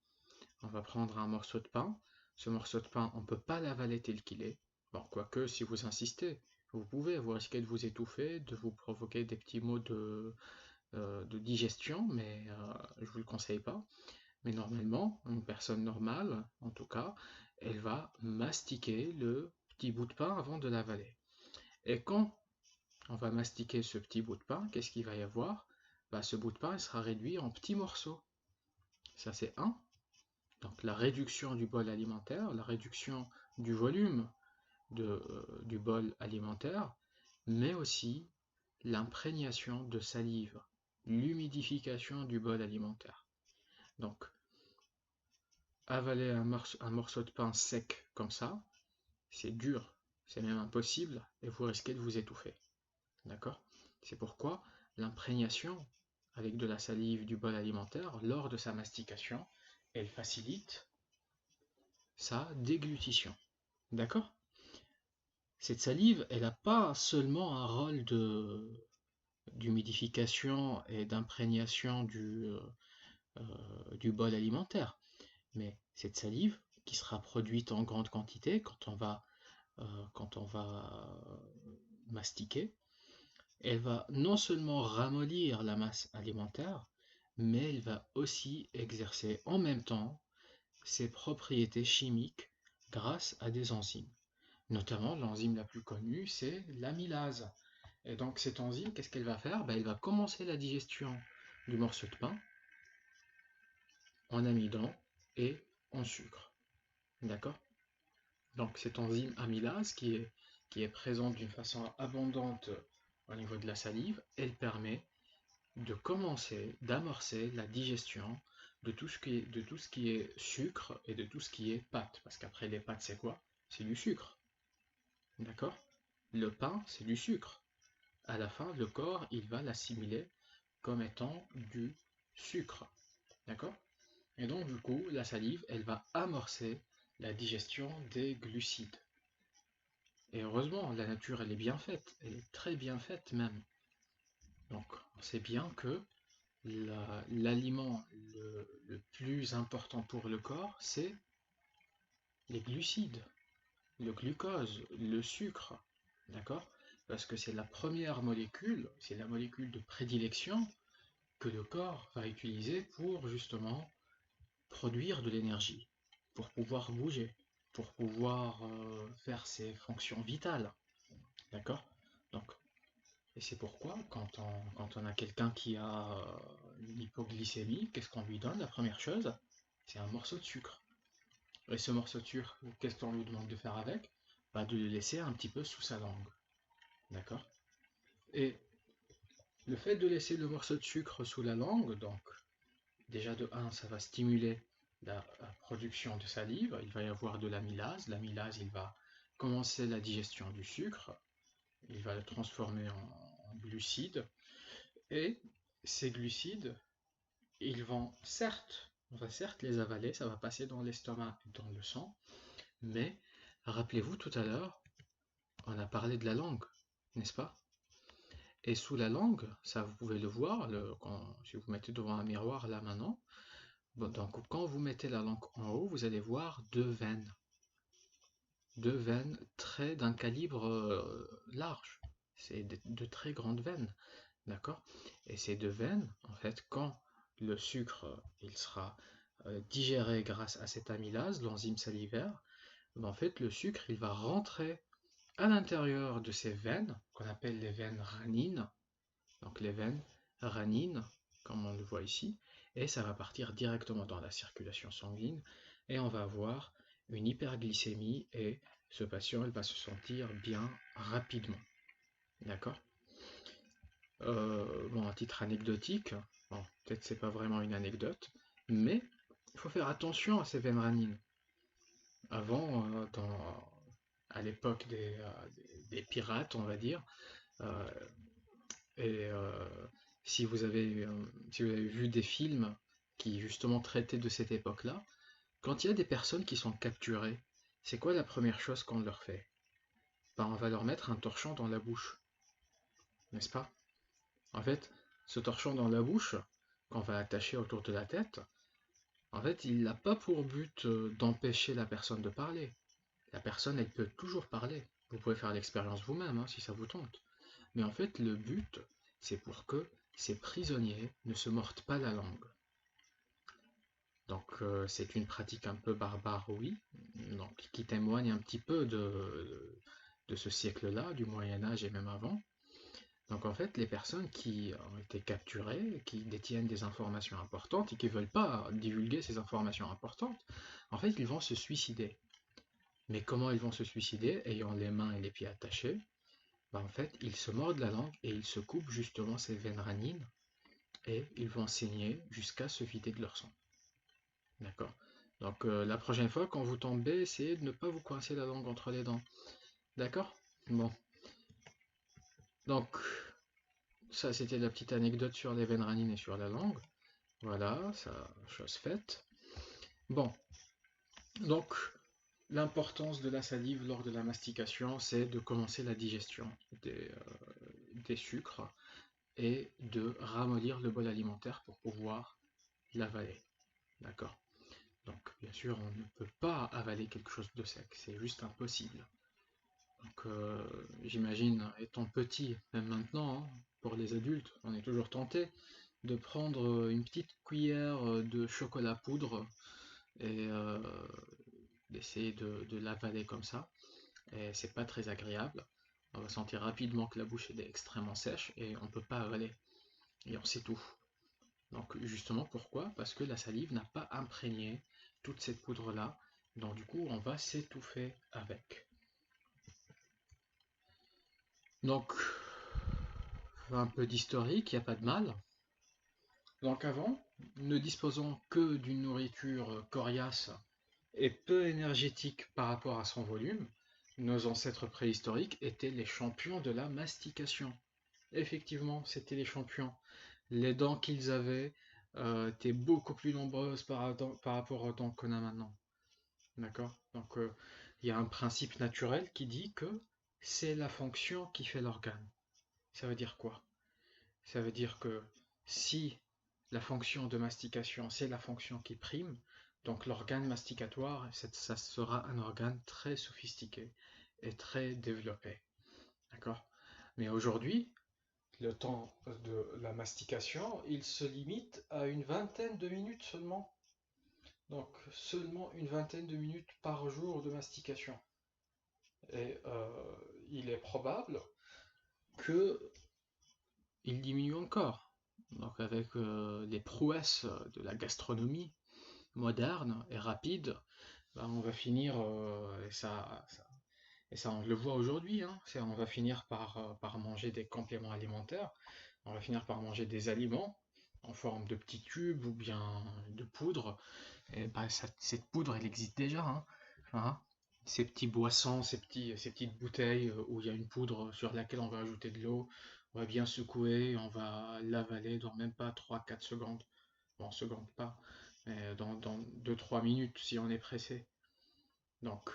On va prendre un morceau de pain. Ce morceau de pain, on ne peut pas l'avaler tel qu'il est. Bon, quoique, si vous insistez, vous risquez de vous étouffer, de vous provoquer des petits maux de digestion, mais je ne vous le conseille pas. Mais normalement, une personne normale, en tout cas, elle va mastiquer le petit bout de pain avant de l'avaler. Et quand on va mastiquer ce petit bout de pain, qu'est-ce qu'il va y avoir? Bah, ce bout de pain il sera réduit en petits morceaux. Ça, c'est un. Donc la réduction du bol alimentaire, la réduction du volume du bol alimentaire, mais aussi l'imprégnation de salive, l'humidification du bol alimentaire. Donc, avaler un morceau de pain sec comme ça, c'est dur, c'est même impossible, et vous risquez de vous étouffer. D'accord? C'est pourquoi l'imprégnation avec de la salive du bol alimentaire, lors de sa mastication, elle facilite sa déglutition. D'accord? Cette salive, elle n'a pas seulement un rôle d'humidification et d'imprégnation du bol alimentaire, mais cette salive, qui sera produite en grande quantité quand on va mastiquer, elle va non seulement ramollir la masse alimentaire, mais elle va aussi exercer en même temps ses propriétés chimiques grâce à des enzymes. Notamment, l'enzyme la plus connue, c'est l'amylase. Et donc, cette enzyme, qu'est-ce qu'elle va faire? Elle va commencer la digestion du morceau de pain en amidon et en sucre. D'accord? Donc, cette enzyme amylase qui est présente d'une façon abondante au niveau de la salive, elle permet de commencer, d'amorcer la digestion de tout ce qui est sucre et de tout ce qui est pâte. Parce qu'après, les pâtes, c'est quoi? C'est du sucre. D'accord? Le pain, c'est du sucre. À la fin, le corps, il va l'assimiler comme étant du sucre. D'accord? Et donc, du coup, la salive, elle va amorcer la digestion des glucides. Et heureusement, la nature, elle est bien faite. Elle est très bien faite même. Donc, on sait bien que l'aliment le plus important pour le corps, c'est les glucides, le glucose, le sucre. D'accord? Parce que c'est la première molécule, c'est la molécule de prédilection que le corps va utiliser pour justement produire de l'énergie, pour pouvoir bouger, pour pouvoir faire ses fonctions vitales. D'accord? Donc, et c'est pourquoi, quand on a quelqu'un qui a une hypoglycémie, qu'est-ce qu'on lui donne? La première chose, c'est un morceau de sucre. Et ce morceau de sucre, qu'est-ce qu'on lui demande de faire avec? Bah, de le laisser un petit peu sous sa langue. D'accord? Et le fait de laisser le morceau de sucre sous la langue, donc, déjà de 1, ça va stimuler la production de salive, il va y avoir de l'amylase. L'amylase, il va commencer la digestion du sucre, il va le transformer en glucides, et ces glucides, on va certes les avaler, ça va passer dans l'estomac et dans le sang, mais rappelez-vous tout à l'heure, on a parlé de la langue, n'est-ce pas? Et sous la langue, ça vous pouvez le voir, si vous mettez devant un miroir là maintenant, Bon, donc quand vous mettez la langue en haut, vous allez voir deux veines très d'un calibre large. C'est de très grandes veines, d'accord? Et ces deux veines, en fait, quand le sucre il sera digéré grâce à cette amylase, l'enzyme salivaire, ben, en fait, le sucre il va rentrer à l'intérieur de ces veines, qu'on appelle les veines ranines, donc les veines ranines, comme on le voit ici, et ça va partir directement dans la circulation sanguine, et on va avoir une hyperglycémie, et ce patient il va se sentir bien rapidement. D'accord? Bon, à titre anecdotique, bon, peut-être c'est pas vraiment une anecdote, mais il faut faire attention à ces veines ranines. Avant, à l'époque des pirates, on va dire, euh, et si vous avez vu des films qui justement traitaient de cette époque-là, quand il y a des personnes qui sont capturées, c'est quoi la première chose qu'on leur fait? Ben, on va leur mettre un torchon dans la bouche, n'est-ce pas? En fait, ce torchon dans la bouche, qu'on va attacher autour de la tête, en fait, il n'a pas pour but d'empêcher la personne de parler. La personne, elle peut toujours parler. Vous pouvez faire l'expérience vous-même, hein, si ça vous tente. Mais en fait, le but, c'est pour que ces prisonniers ne se mordent pas la langue. Donc, c'est une pratique un peu barbare, oui, donc, qui témoigne un petit peu de ce siècle-là, du Moyen Âge et même avant. Donc, en fait, les personnes qui ont été capturées, qui détiennent des informations importantes et qui ne veulent pas divulguer ces informations importantes, en fait, ils vont se suicider. Mais comment ils vont se suicider, ayant les mains et les pieds attachés? Ben, en fait, ils se mordent la langue et ils se coupent justement ces veines ranines et ils vont saigner jusqu'à se vider de leur sang. D'accord? Donc la prochaine fois, quand vous tombez, essayez de ne pas vous coincer la langue entre les dents. D'accord? Bon. Donc, ça c'était la petite anecdote sur les veines ranines et sur la langue. Voilà, ça, chose faite. Bon. Donc, l'importance de la salive lors de la mastication, c'est de commencer la digestion des sucres et de ramollir le bol alimentaire pour pouvoir l'avaler. D'accord? Donc, bien sûr, on ne peut pas avaler quelque chose de sec, c'est juste impossible. Donc, j'imagine, étant petit, même maintenant, hein, pour les adultes, on est toujours tenté de prendre une petite cuillère de chocolat poudre et d'essayer de l'avaler comme ça. Et c'est pas très agréable. On va sentir rapidement que la bouche est extrêmement sèche et on ne peut pas avaler. Et on s'étouffe. Donc justement pourquoi? Parce que la salive n'a pas imprégné toute cette poudre-là. Donc du coup on va s'étouffer avec. Donc un peu d'historique, il n'y a pas de mal. Donc avant, ne disposant que d'une nourriture coriace et peu énergétique par rapport à son volume, nos ancêtres préhistoriques étaient les champions de la mastication. Effectivement, c'était les champions. Les dents qu'ils avaient étaient beaucoup plus nombreuses par rapport aux dents qu'on a maintenant. D'accord? Donc, il y a un principe naturel qui dit que c'est la fonction qui fait l'organe. Ça veut dire quoi? Ça veut dire que si la fonction de mastication, c'est la fonction qui prime, donc l'organe masticatoire, ça sera un organe très sophistiqué et très développé. D'accord? Mais aujourd'hui, le temps de la mastication, il se limite à une vingtaine de minutes seulement. Donc seulement une vingtaine de minutes par jour de mastication. Et il est probable que il diminue encore. Donc avec les prouesses de la gastronomie moderne et rapide, ben, on va finir, et ça on le voit aujourd'hui, hein, on va finir par manger des compléments alimentaires, on va finir par manger des aliments en forme de petits tubes ou bien de poudre. Et ben, cette poudre, elle existe déjà, hein, hein. Ces petits boissons, ces petites bouteilles où il y a une poudre sur laquelle on va ajouter de l'eau, on va bien secouer, on va l'avaler dans même pas 3-4 secondes. Bon, secondes pas, mais dans 2-3 minutes si on est pressé. Donc,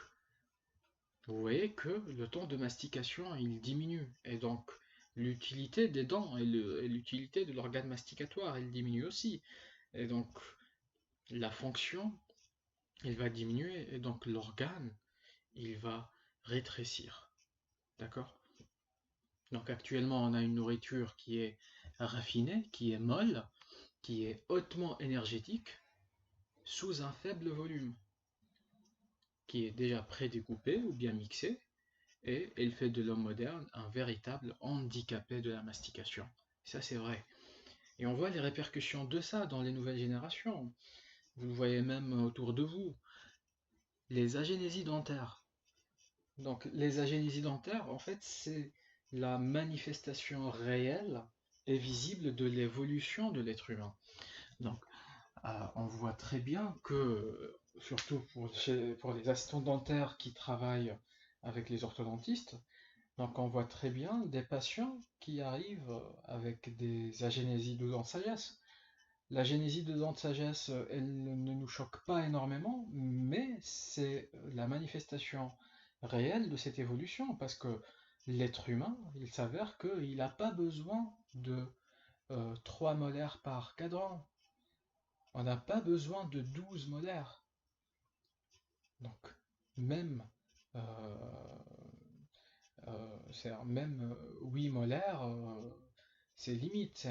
vous voyez que le temps de mastication, il diminue. Et donc, l'utilité des dents et l'utilité de l'organe masticatoire, elle diminue aussi. Et donc, la fonction, il va diminuer et donc l'organe, il va rétrécir. D'accord? Donc actuellement, on a une nourriture qui est raffinée, qui est molle, qui est hautement énergétique, sous un faible volume, qui est déjà prédécoupé ou bien mixé, et elle fait de l'homme moderne un véritable handicapé de la mastication. Ça, c'est vrai. Et on voit les répercussions de ça dans les nouvelles générations. Vous le voyez même autour de vous. Les agénésies dentaires. Donc, les agénésies dentaires, en fait, c'est la manifestation réelle et visible de l'évolution de l'être humain. Donc, on voit très bien que, surtout pour les assistants dentaires qui travaillent avec les orthodontistes, donc on voit très bien des patients qui arrivent avec des agénésies de dents de sagesse. La génésie de dents de sagesse, elle ne nous choque pas énormément, mais c'est la manifestation réelle de cette évolution, parce que l'être humain, il s'avère qu'il n'a pas besoin de 3 molaires par cadran. On n'a pas besoin de 12 molaires. Donc, même, euh, même 8 molaires, c'est limite.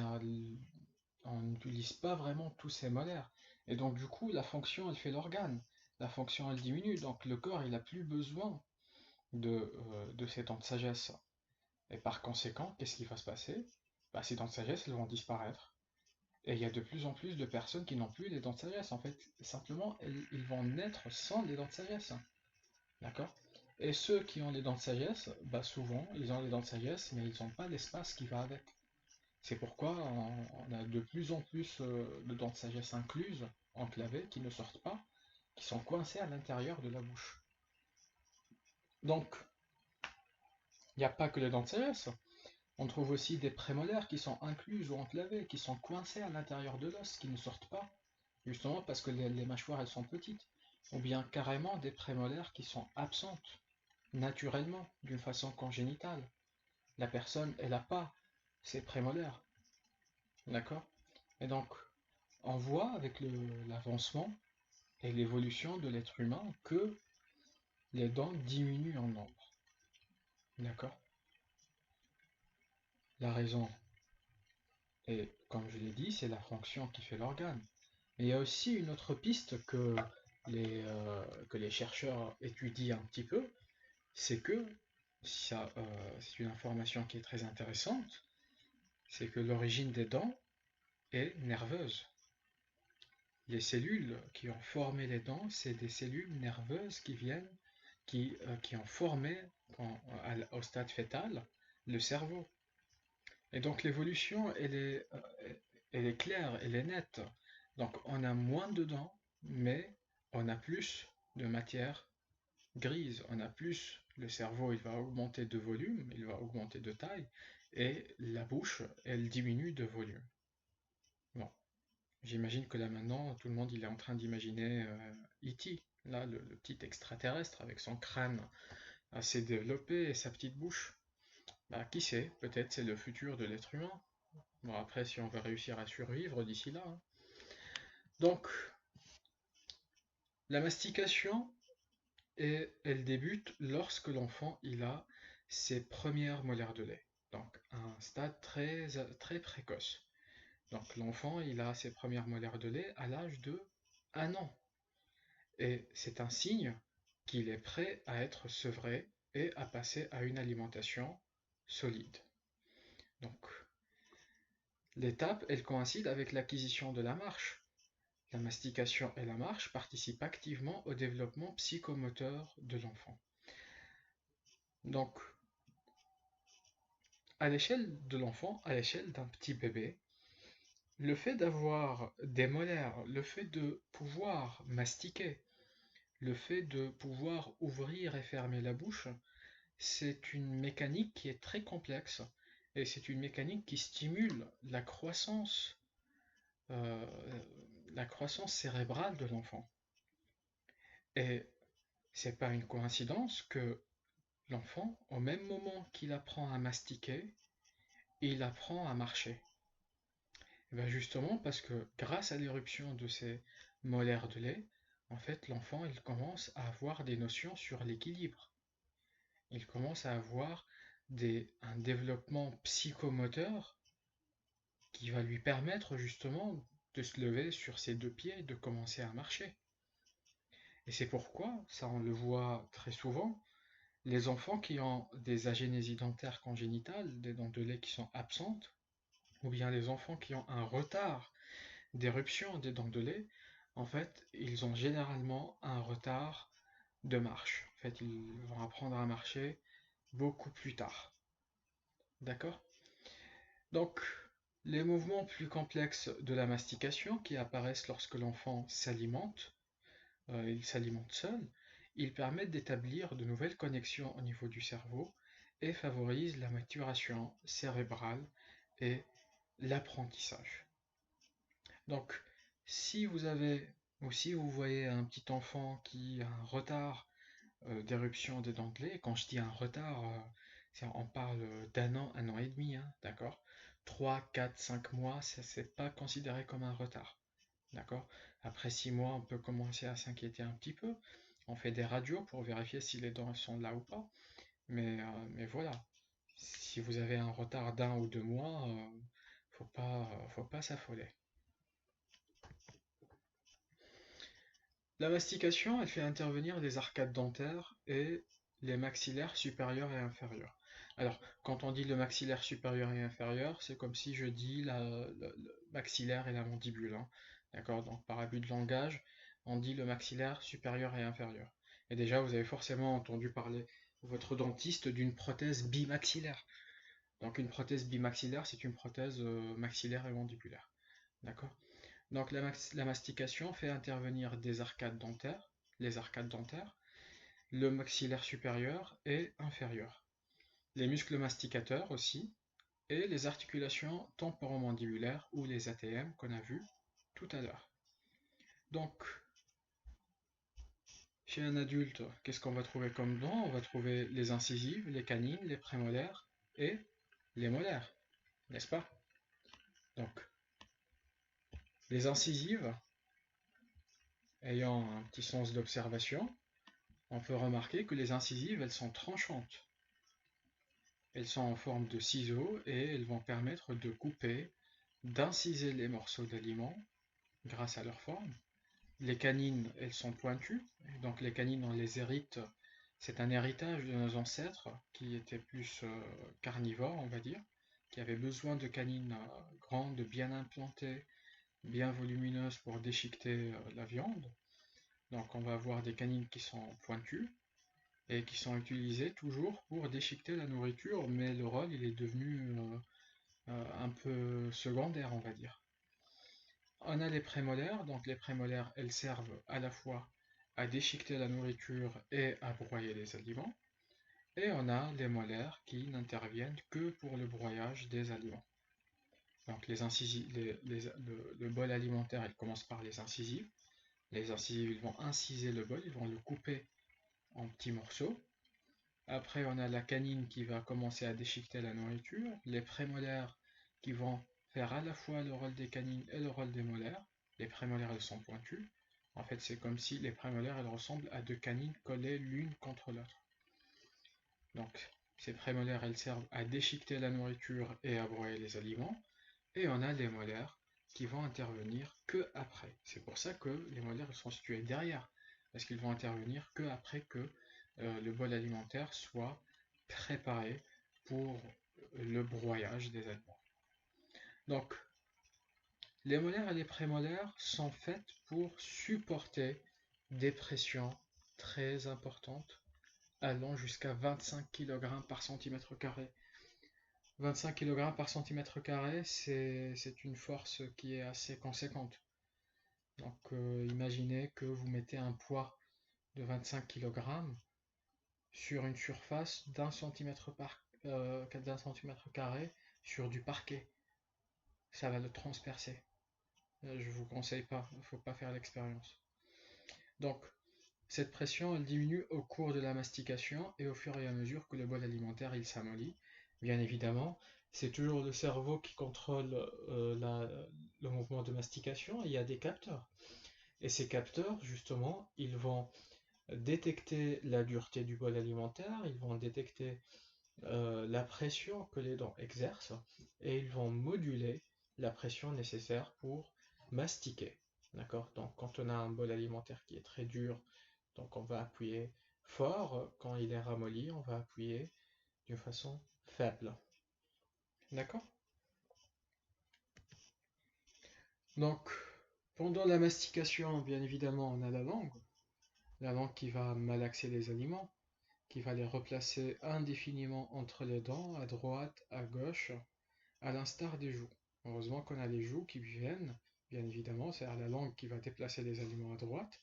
On n'utilise pas vraiment tous ces molaires. Et donc, du coup, la fonction, elle fait l'organe. La fonction, elle diminue. Donc, le corps, il n'a plus besoin de ces dents de sagesse. Et par conséquent, qu'est-ce qui va se passer? Bah, ces dents de sagesse, elles vont disparaître. Et il y a de plus en plus de personnes qui n'ont plus les dents de sagesse. En fait, simplement, ils vont naître sans les dents de sagesse. D'accord? Et ceux qui ont les dents de sagesse, bah souvent, ils ont les dents de sagesse, mais ils n'ont pas l'espace qui va avec. C'est pourquoi on a de plus en plus de dents de sagesse incluses, enclavées, qui ne sortent pas, qui sont coincées à l'intérieur de la bouche. Donc, il n'y a pas que les dents de sagesse. On trouve aussi des prémolaires qui sont incluses ou enclavées, qui sont coincées à l'intérieur de l'os, qui ne sortent pas, justement parce que les mâchoires elles sont petites. Ou bien carrément des prémolaires qui sont absentes, naturellement, d'une façon congénitale. La personne, elle n'a pas ses prémolaires. D'accord? Et donc, on voit avec l'avancement et l'évolution de l'être humain que les dents diminuent en nombre. D'accord? La raison est, comme je l'ai dit, c'est la fonction qui fait l'organe. Mais il y a aussi une autre piste que les chercheurs étudient un petit peu, c'est que, c'est une information qui est très intéressante, c'est que l'origine des dents est nerveuse. Les cellules qui ont formé les dents, c'est des cellules nerveuses qui ont formé au stade fœtal le cerveau. Et donc l'évolution, elle est claire, elle est nette. Donc on a moins de dents, mais on a plus de matière grise. On a plus, le cerveau, il va augmenter de volume, il va augmenter de taille, et la bouche, elle diminue de volume. Bon, j'imagine que là maintenant, tout le monde il est en train d'imaginer E.T., là, le petit extraterrestre avec son crâne assez développé et sa petite bouche. Bah, qui sait, peut-être c'est le futur de l'être humain. Bon, après, si on va réussir à survivre d'ici là, hein. Donc, la mastication, elle débute lorsque l'enfant il a ses premières molaires de lait. Donc, un stade très, très précoce. Donc, l'enfant il a ses premières molaires de lait à l'âge de 1 an. Et c'est un signe qu'il est prêt à être sevré et à passer à une alimentation solide. Donc, l'étape, elle coïncide avec l'acquisition de la marche. La mastication et la marche participent activement au développement psychomoteur de l'enfant. Donc, à l'échelle de l'enfant, à l'échelle d'un petit bébé, le fait d'avoir des molaires, le fait de pouvoir mastiquer, le fait de pouvoir ouvrir et fermer la bouche, c'est une mécanique qui est très complexe et c'est une mécanique qui stimule euh, la croissance cérébrale de l'enfant. Et c'est pas une coïncidence que l'enfant, au même moment qu'il apprend à mastiquer, il apprend à marcher. Et bien justement parce que grâce à l'éruption de ces molaires de lait, en fait, l'enfant, il commence à avoir des notions sur l'équilibre. Il commence à avoir un développement psychomoteur qui va lui permettre justement de se lever sur ses deux pieds et de commencer à marcher. Et c'est pourquoi, ça on le voit très souvent, les enfants qui ont des agénésies dentaires congénitales, des dents de lait qui sont absentes, ou bien les enfants qui ont un retard d'éruption des dents de lait, en fait, ils ont généralement un retard de marche. En fait, ils vont apprendre à marcher beaucoup plus tard. D'accord? Donc, les mouvements plus complexes de la mastication qui apparaissent lorsque l'enfant s'alimente, il s'alimente seul, ils permettent d'établir de nouvelles connexions au niveau du cerveau et favorisent la maturation cérébrale et l'apprentissage. Donc, si vous avez ou si vous voyez un petit enfant qui a un retard d'éruption des dents de lait, quand je dis un retard, on parle un an et demi, hein, d'accord? 3, 4, 5 mois, c'est pas considéré comme un retard, d'accord? Après 6 mois, on peut commencer à s'inquiéter un petit peu. On fait des radios pour vérifier si les dents sont là ou pas. Mais voilà, si vous avez un retard d'un ou deux mois, faut pas s'affoler. La mastication, elle fait intervenir les arcades dentaires et les maxillaires supérieurs et inférieurs. Alors, quand on dit le maxillaire supérieur et inférieur, c'est comme si je dis le maxillaire et la mandibule, hein. D'accord? Donc, par abus de langage, on dit le maxillaire supérieur et inférieur. Et déjà, vous avez forcément entendu parler, votre dentiste, d'une prothèse bimaxillaire. Donc, une prothèse bimaxillaire, c'est une prothèse maxillaire et mandibulaire. D'accord? Donc la mastication fait intervenir des arcades dentaires, les arcades dentaires, le maxillaire supérieur et inférieur, les muscles masticateurs aussi, et les articulations temporomandibulaires ou les ATM qu'on a vu tout à l'heure. Donc, chez un adulte, qu'est-ce qu'on va trouver comme dents? On va trouver les incisives, les canines, les prémolaires et les molaires, n'est-ce pas? Donc, les incisives, ayant un petit sens d'observation, on peut remarquer que les incisives, elles sont tranchantes. Elles sont en forme de ciseaux et elles vont permettre de couper, d'inciser les morceaux d'aliments grâce à leur forme. Les canines, elles sont pointues, donc les canines, on les hérite. C'est un héritage de nos ancêtres qui étaient plus carnivores, on va dire, qui avaient besoin de canines grandes, bien implantées, bien volumineuses pour déchiqueter la viande. Donc on va avoir des canines qui sont pointues et qui sont utilisées toujours pour déchiqueter la nourriture, mais le rôle il est devenu un peu secondaire, on va dire. On a les prémolaires, donc les prémolaires elles servent à la fois à déchiqueter la nourriture et à broyer les aliments, et on a les molaires qui n'interviennent que pour le broyage des aliments. Donc le bol alimentaire il commence par les incisives. Les incisives ils vont inciser le bol, ils vont le couper en petits morceaux. Après, on a la canine qui va commencer à déchiqueter la nourriture, les prémolaires qui vont faire à la fois le rôle des canines et le rôle des molaires. Les prémolaires, elles sont pointues. En fait, c'est comme si les prémolaires, elles ressemblent à deux canines collées l'une contre l'autre. Donc, ces prémolaires, elles servent à déchiqueter la nourriture et à broyer les aliments. Et on a les molaires qui vont intervenir que après. C'est pour ça que les molaires elles sont situés derrière, parce qu'ils vont intervenir que après que le bol alimentaire soit préparé pour le broyage des aliments. Donc, les molaires et les prémolaires sont faites pour supporter des pressions très importantes, allant jusqu'à 25 kg par centimètre carré. 25 kg par centimètre carré, c'est une force qui est assez conséquente. Donc imaginez que vous mettez un poids de 25 kg sur une surface d'un centimètre carré sur du parquet. Ça va le transpercer. Je vous conseille pas, il ne faut pas faire l'expérience. Donc cette pression elle diminue au cours de la mastication et au fur et à mesure que le bol alimentaire il s'amollit Bien évidemment, c'est toujours le cerveau qui contrôle le mouvement de mastication. Il y a des capteurs. Et ces capteurs, justement, ils vont détecter la dureté du bol alimentaire, ils vont détecter la pression que les dents exercent et ils vont moduler la pression nécessaire pour mastiquer. D'accord? Donc quand on a un bol alimentaire qui est très dur, donc on va appuyer fort. Quand il est ramolli, on va appuyer d'une façon faible. D'accord? Donc pendant la mastication, bien évidemment, on a la langue qui va malaxer les aliments, qui va les replacer indéfiniment entre les dents, à droite, à gauche, à l'instar des joues. Heureusement qu'on a les joues qui viennent, bien évidemment, c'est-à-dire la langue qui va déplacer les aliments à droite,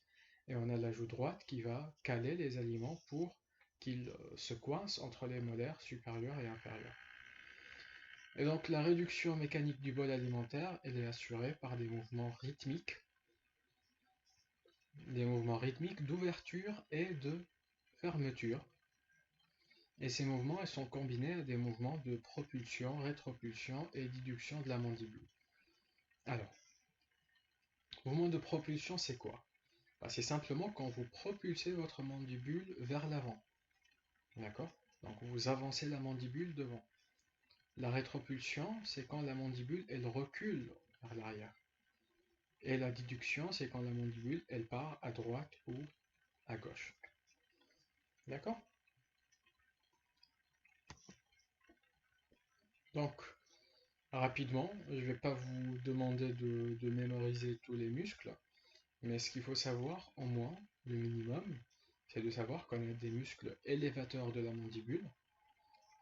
et on a la joue droite qui va caler les aliments pour qu'ils se coincent entre les molaires supérieures et inférieures. Et donc la réduction mécanique du bol alimentaire, elle est assurée par des mouvements rythmiques d'ouverture et de fermeture. Et ces mouvements ils sont combinés à des mouvements de propulsion, rétropulsion et déduction de la mandibule. Alors, mouvement de propulsion, c'est quoi? Bah, c'est simplement quand vous propulsez votre mandibule vers l'avant. D'accord? Donc vous avancez la mandibule devant. La rétropulsion, c'est quand la mandibule elle recule vers l'arrière. Et la déduction, c'est quand la mandibule elle part à droite ou à gauche. D'accord? Donc, rapidement, je ne vais pas vous demander de mémoriser tous les muscles, mais ce qu'il faut savoir, au moins, le minimum, c'est de savoir qu'on a des muscles élévateurs de la mandibule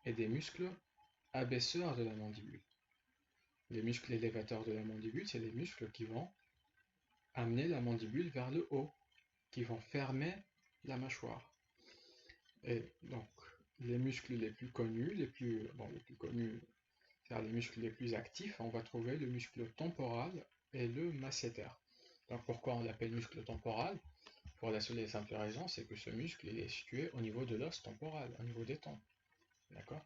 et des muscles abaisseurs de la mandibule. Les muscles élévateurs de la mandibule, c'est les muscles qui vont amener la mandibule vers le haut, qui vont fermer la mâchoire. Et donc, les muscles les plus connus, c'est-à-dire les muscles les plus actifs, on va trouver le muscle temporal et le masséter. Donc, pourquoi on l'appelle muscle temporal? Pour la seule et simple raison, c'est que ce muscle il est situé au niveau de l'os temporal, au niveau des tempes. D'accord?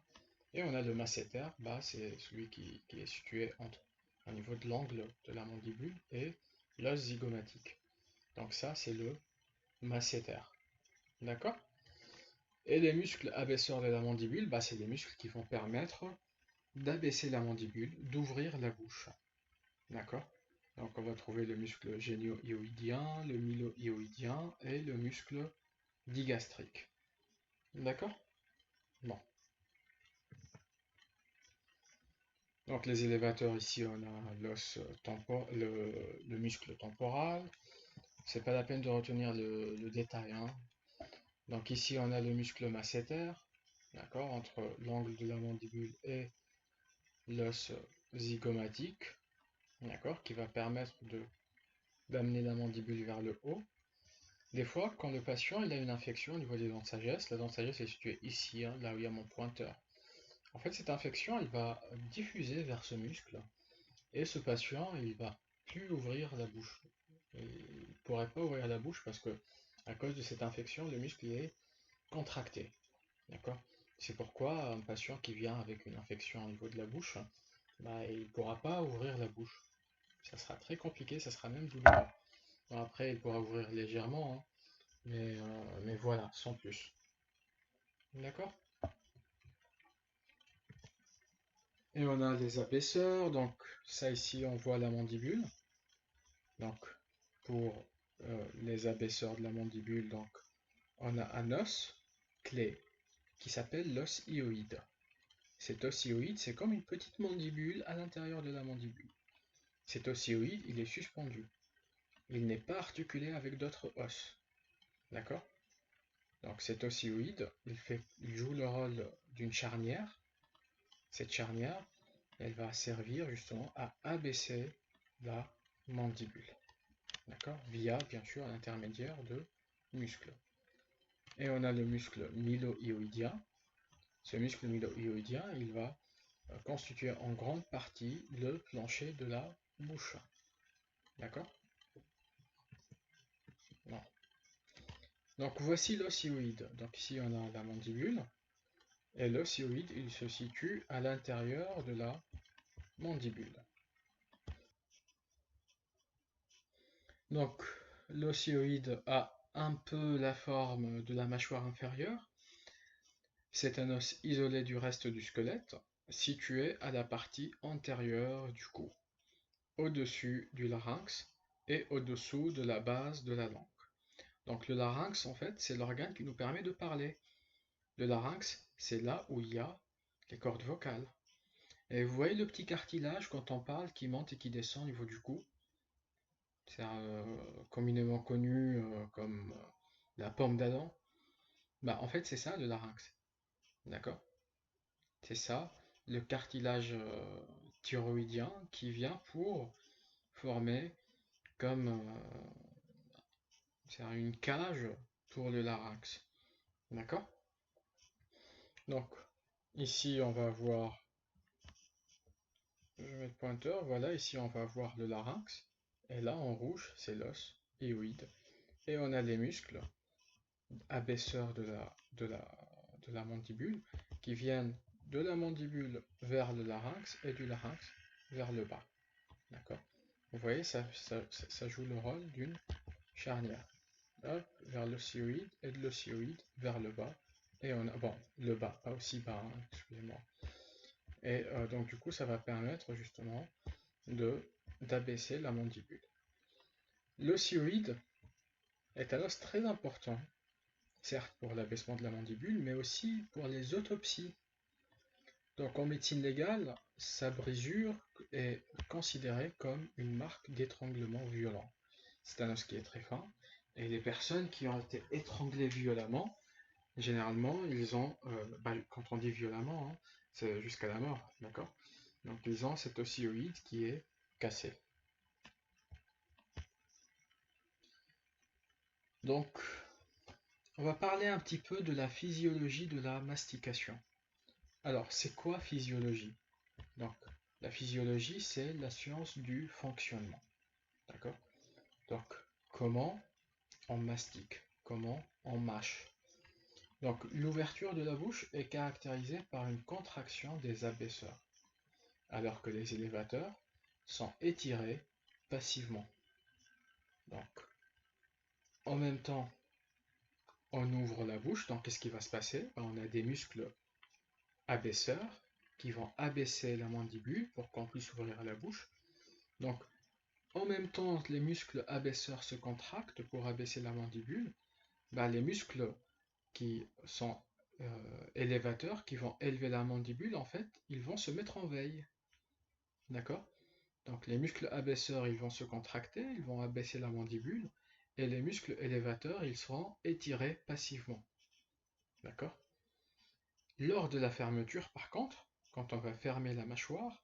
Et on a le masséter, bah, c'est celui qui est situé au niveau de l'angle de la mandibule et l'os zygomatique. Donc ça, c'est le masséter. D'accord? Et les muscles abaisseurs de la mandibule, bah, c'est les muscles qui vont permettre d'abaisser la mandibule, d'ouvrir la bouche. D'accord? Donc on va trouver le muscle génio-hyoïdien, le mylo-hyoïdien et le muscle digastrique. D'accord? Bon. Donc les élévateurs ici, on a le muscle temporal. C'est pas la peine de retenir le détail, hein. Donc ici, on a le muscle masséter, d'accord, entre l'angle de la mandibule et l'os zygomatique, d'accord, qui va permettre d'amener la mandibule vers le haut. Des fois, quand le patient il a une infection au niveau des dents de sagesse, la dent de sagesse est située ici, hein, là où il y a mon pointeur. En fait, cette infection, elle va diffuser vers ce muscle, et ce patient, il va plus ouvrir la bouche. Il ne pourrait pas ouvrir la bouche parce que, à cause de cette infection, le muscle est contracté. D'accord? C'est pourquoi un patient qui vient avec une infection au niveau de la bouche, bah, il ne pourra pas ouvrir la bouche. Ça sera très compliqué, ça sera même douloureux. Bon, après, il pourra ouvrir légèrement, hein, mais voilà, sans plus. D'accord? Et on a les abaisseurs, donc ça ici on voit la mandibule. Donc pour les abaisseurs de la mandibule, donc on a un os clé qui s'appelle l'os hyoïde. Cet os hyoïde, c'est comme une petite mandibule à l'intérieur de la mandibule. Cet os hyoïde, il est suspendu. Il n'est pas articulé avec d'autres os. D'accord? Donc cet os hyoïde, il joue le rôle d'une charnière. Cette charnière, elle va servir justement à abaisser la mandibule. D'accord? Via, bien sûr, l'intermédiaire de muscles. Et on a le muscle mylohyoïdien. Ce muscle mylohyoïdien, il va constituer en grande partie le plancher de la bouche. D'accord? Bon. Donc voici l'os hyoïde. Donc ici on a la mandibule. Et l'osioïde, il se situe à l'intérieur de la mandibule. Donc, l'osioïde a un peu la forme de la mâchoire inférieure. C'est un os isolé du reste du squelette, situé à la partie antérieure du cou, au-dessus du larynx et au-dessous de la base de la langue. Donc le larynx, en fait, c'est l'organe qui nous permet de parler. Le larynx, c'est là où il y a les cordes vocales. Et vous voyez le petit cartilage quand on parle qui monte et qui descend au niveau du cou? C'est communément connu comme la pomme d'Adam. Bah, en fait, c'est ça le larynx. D'accord? C'est ça, le cartilage thyroïdien qui vient pour former comme une cage pour le larynx. D'accord? Donc, ici, on va voir, je vais mettre pointeur, voilà, ici, on va voir le larynx. Et là, en rouge, c'est l'os hyoïde. Et on a les muscles abaisseurs de la mandibule qui viennent de la mandibule vers le larynx et du larynx vers le bas. D'accord? Vous voyez, ça joue le rôle d'une charnière. Hop, vers l'osioïde et de l'osioïde vers le bas. Et on a, bon, le bas, pas aussi bas, hein, excusez-moi. Et donc du coup, ça va permettre justement d'abaisser la mandibule. L'osioïde est un os très important, certes pour l'abaissement de la mandibule, mais aussi pour les autopsies. Donc en médecine légale, sa brisure est considérée comme une marque d'étranglement violent. C'est un os qui est très fin, et les personnes qui ont été étranglées violemment, généralement, ils ont, quand on dit violemment, hein, c'est jusqu'à la mort, d'accord? Donc ils ont cet osioïde qui est cassé. Donc, on va parler un petit peu de la physiologie de la mastication. Alors, c'est quoi physiologie? Donc, la physiologie, c'est la science du fonctionnement. D'accord? Donc, comment on mastique? Comment on mâche? Donc, l'ouverture de la bouche est caractérisée par une contraction des abaisseurs, alors que les élévateurs sont étirés passivement. Donc, en même temps, on ouvre la bouche, donc qu'est-ce qui va se passer? On a des muscles abaisseurs qui vont abaisser la mandibule pour qu'on puisse ouvrir la bouche. Donc, en même temps que les muscles abaisseurs se contractent pour abaisser la mandibule, les muscles qui sont élévateurs, qui vont élever la mandibule, en fait, ils vont se mettre en veille. D'accord? Donc les muscles abaisseurs, ils vont se contracter, ils vont abaisser la mandibule, et les muscles élévateurs, ils seront étirés passivement. D'accord? Lors de la fermeture, par contre, quand on va fermer la mâchoire,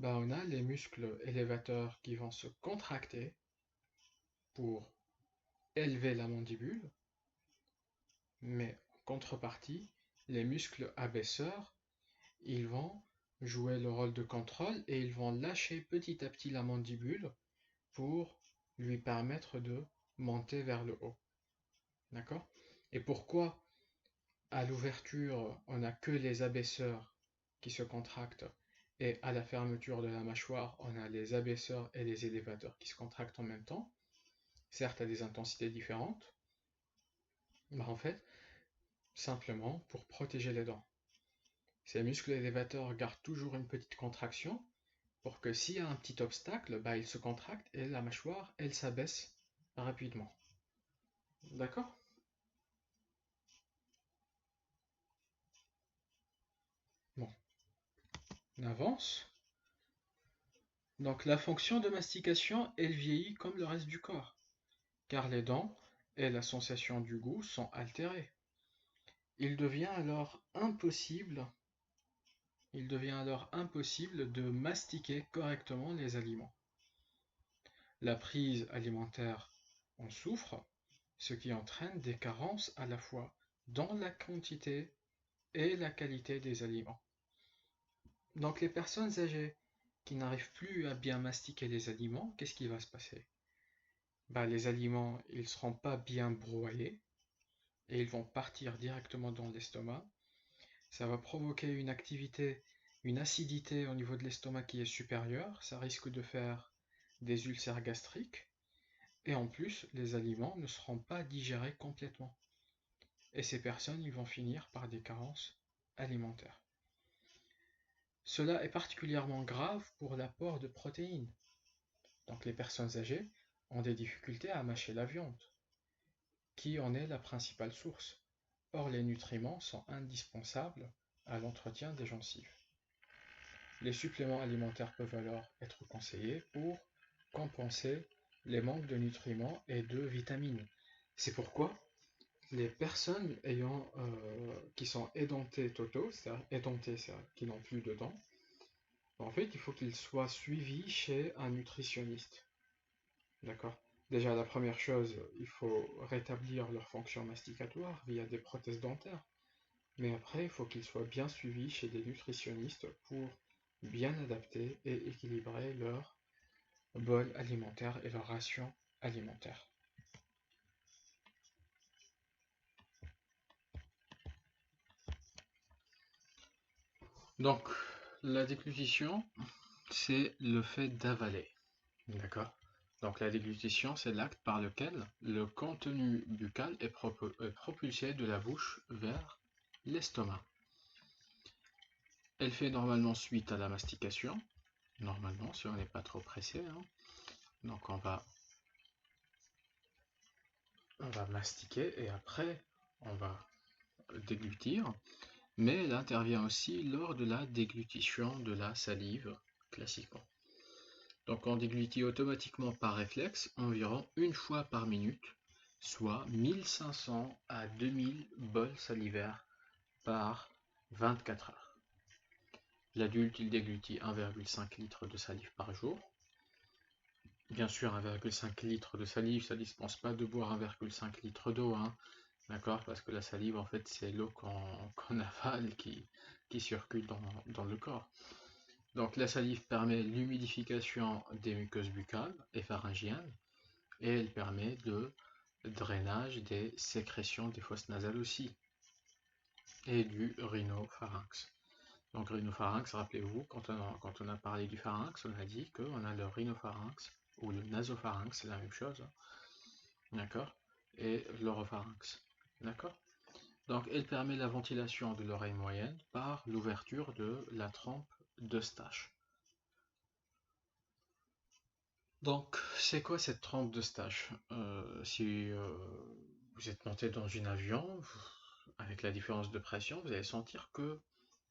on a les muscles élévateurs qui vont se contracter pour élever la mandibule, mais en contrepartie, les muscles abaisseurs, ils vont jouer le rôle de contrôle et ils vont lâcher petit à petit la mandibule pour lui permettre de monter vers le haut. D'accord? Et pourquoi à l'ouverture, on n'a que les abaisseurs qui se contractent et à la fermeture de la mâchoire, on a les abaisseurs et les élévateurs qui se contractent en même temps, certes à des intensités différentes, en fait, simplement pour protéger les dents. Ces muscles élévateurs gardent toujours une petite contraction pour que s'il y a un petit obstacle, ils se contractent et la mâchoire, elle s'abaisse rapidement. D'accord? Bon, on avance. Donc la fonction de mastication, elle vieillit comme le reste du corps, car les dents et la sensation du goût sont altérées. Il devient alors impossible, il devient alors impossible de mastiquer correctement les aliments. La prise alimentaire en souffre, ce qui entraîne des carences à la fois dans la quantité et la qualité des aliments. Donc les personnes âgées qui n'arrivent plus à bien mastiquer les aliments, qu'est-ce qui va se passer? Les aliments, ils ne seront pas bien broyés et ils vont partir directement dans l'estomac. ça va provoquer une activité, une acidité au niveau de l'estomac qui est supérieure, ça risque de faire des ulcères gastriques, et en plus, les aliments ne seront pas digérés complètement. Et ces personnes, ils vont finir par des carences alimentaires. Cela est particulièrement grave pour l'apport de protéines. Donc les personnes âgées ont des difficultés à mâcher la viande, qui en est la principale source. Or, les nutriments sont indispensables à l'entretien des gencives. Les suppléments alimentaires peuvent alors être conseillés pour compenser les manques de nutriments et de vitamines. C'est pourquoi les personnes qui sont édentées totaux, c'est-à-dire édentées, c'est-à-dire qui n'ont plus de dents, en fait, il faut qu'ils soient suivis chez un nutritionniste. D'accord? Déjà, la première chose, il faut rétablir leur fonction masticatoire via des prothèses dentaires. Mais après, il faut qu'ils soient bien suivis chez des nutritionnistes pour bien adapter et équilibrer leur bol alimentaire et leur ration alimentaire. Donc, la déglutition, c'est le fait d'avaler. D'accord? Donc, la déglutition, c'est l'acte par lequel le contenu buccal est propulsé de la bouche vers l'estomac. Elle fait normalement suite à la mastication, normalement, si on n'est pas trop pressé, hein. Donc, on va mastiquer et après, on va déglutir. Mais elle intervient aussi lors de la déglutition de la salive, classiquement. Donc on déglutit automatiquement par réflexe environ une fois par minute, soit 1500 à 2000 bols salivaires par 24 heures. L'adulte, il déglutit 1,5 litre de salive par jour. Bien sûr, 1,5 litre de salive, ça ne dispense pas de boire 1,5 litre d'eau, hein. D'accord? Parce que la salive, en fait, c'est l'eau qu'on avale qui circule dans le corps. Donc la salive permet l'humidification des muqueuses buccales et pharyngiennes et elle permet le drainage des sécrétions des fosses nasales aussi et du rhinopharynx. Donc rhinopharynx, rappelez-vous, quand on a parlé du pharynx, on a dit qu'on a le rhinopharynx ou le nasopharynx, c'est la même chose, hein. D'accord? Et l'oropharynx. D'accord? Donc elle permet la ventilation de l'oreille moyenne par l'ouverture de la trempe d'Eustache. Donc, c'est quoi cette trempe d'Eustache? Si vous êtes monté dans un avion, avec la différence de pression, vous allez sentir que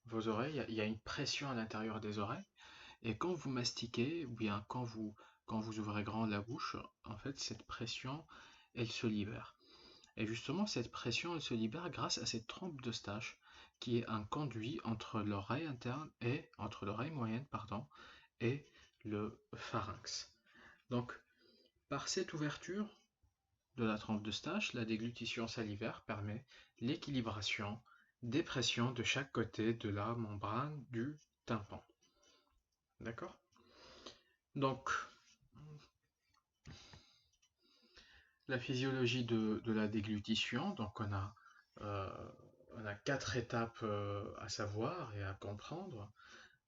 vos oreilles, il y a une pression à l'intérieur des oreilles, et quand vous mastiquez, ou bien quand vous ouvrez grand la bouche, en fait, cette pression, elle se libère. Et justement, cette pression, elle se libère grâce à cette trempe d'Eustache, qui est un conduit entre l'oreille interne et entre l'oreille moyenne, pardon, et le pharynx. Donc, par cette ouverture de la trempe d'Eustache, la déglutition salivaire permet l'équilibration des pressions de chaque côté de la membrane du tympan. D'accord? Donc, la physiologie de la déglutition, donc euh, on a 4 étapes à savoir et à comprendre.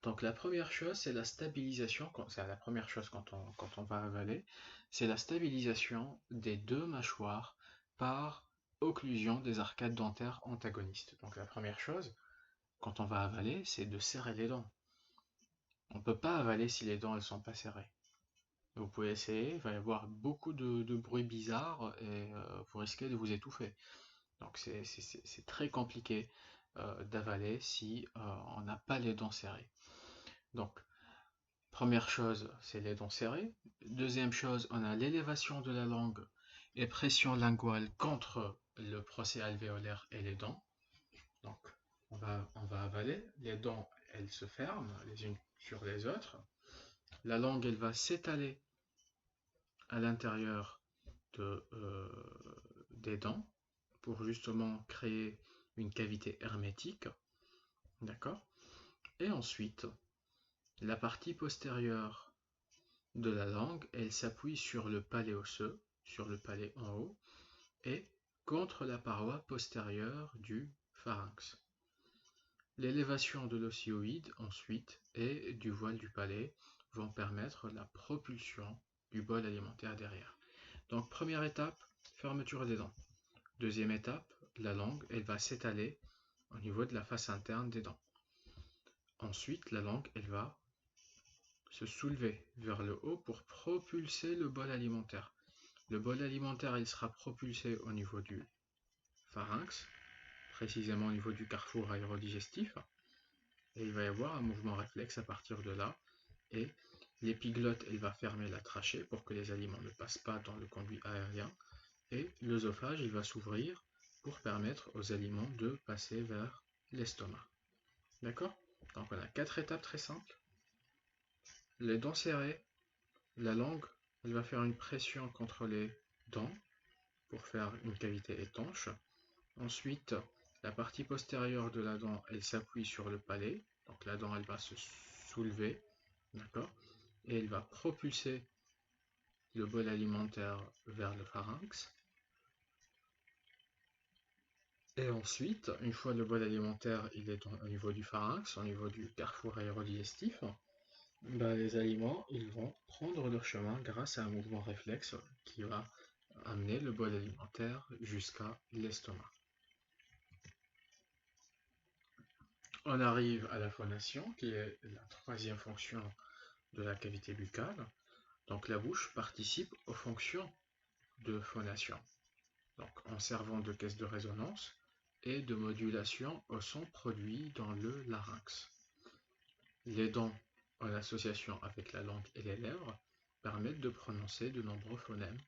Donc la première chose, c'est la stabilisation, c'est la première chose quand on va avaler, c'est la stabilisation des deux mâchoires par occlusion des arcades dentaires antagonistes. Donc la première chose, quand on va avaler, c'est de serrer les dents. On ne peut pas avaler si les dents ne sont pas serrées. Vous pouvez essayer, il va y avoir beaucoup de bruits bizarres et vous risquez de vous étouffer. Donc c'est très compliqué d'avaler si on n'a pas les dents serrées. Donc première chose, c'est les dents serrées. Deuxième chose, on a l'élévation de la langue et pression linguale contre le procès alvéolaire et les dents. Donc, on va avaler. Les dents, elles se ferment les unes sur les autres. La langue, elle va s'étaler à l'intérieur des dents pour justement créer une cavité hermétique. D'accord? Et ensuite, la partie postérieure de la langue, elle s'appuie sur le palais osseux, sur le palais en haut, et contre la paroi postérieure du pharynx. L'élévation de l'ossioïde ensuite et du voile du palais vont permettre la propulsion du bol alimentaire derrière. Donc première étape, fermeture des dents. Deuxième étape, la langue, elle va s'étaler au niveau de la face interne des dents. Ensuite, la langue, elle va se soulever vers le haut pour propulser le bol alimentaire. Le bol alimentaire, il sera propulsé au niveau du pharynx, précisément au niveau du carrefour aérodigestif, et il va y avoir un mouvement réflexe à partir de là, et l'épiglotte, elle va fermer la trachée pour que les aliments ne passent pas dans le conduit aérien, et l'œsophage, il va s'ouvrir pour permettre aux aliments de passer vers l'estomac. D'accord? Donc on a 4 étapes très simples. Les dents serrées, la langue, elle va faire une pression contre les dents pour faire une cavité étanche. Ensuite, la partie postérieure de la dent, elle s'appuie sur le palais. Donc la dent, elle va se soulever, d'accord? Et elle va propulser le bol alimentaire vers le pharynx. Et ensuite, une fois le bol alimentaire il est au niveau du pharynx, au niveau du carrefour aérodigestif, les aliments ils vont prendre leur chemin grâce à un mouvement réflexe qui va amener le bol alimentaire jusqu'à l'estomac. On arrive à la phonation, qui est la troisième fonction de la cavité buccale. Donc la bouche participe aux fonctions de phonation, donc en servant de caisse de résonance et de modulation au son produit dans le larynx. Les dents, en association avec la langue et les lèvres, permettent de prononcer de nombreux phonèmes.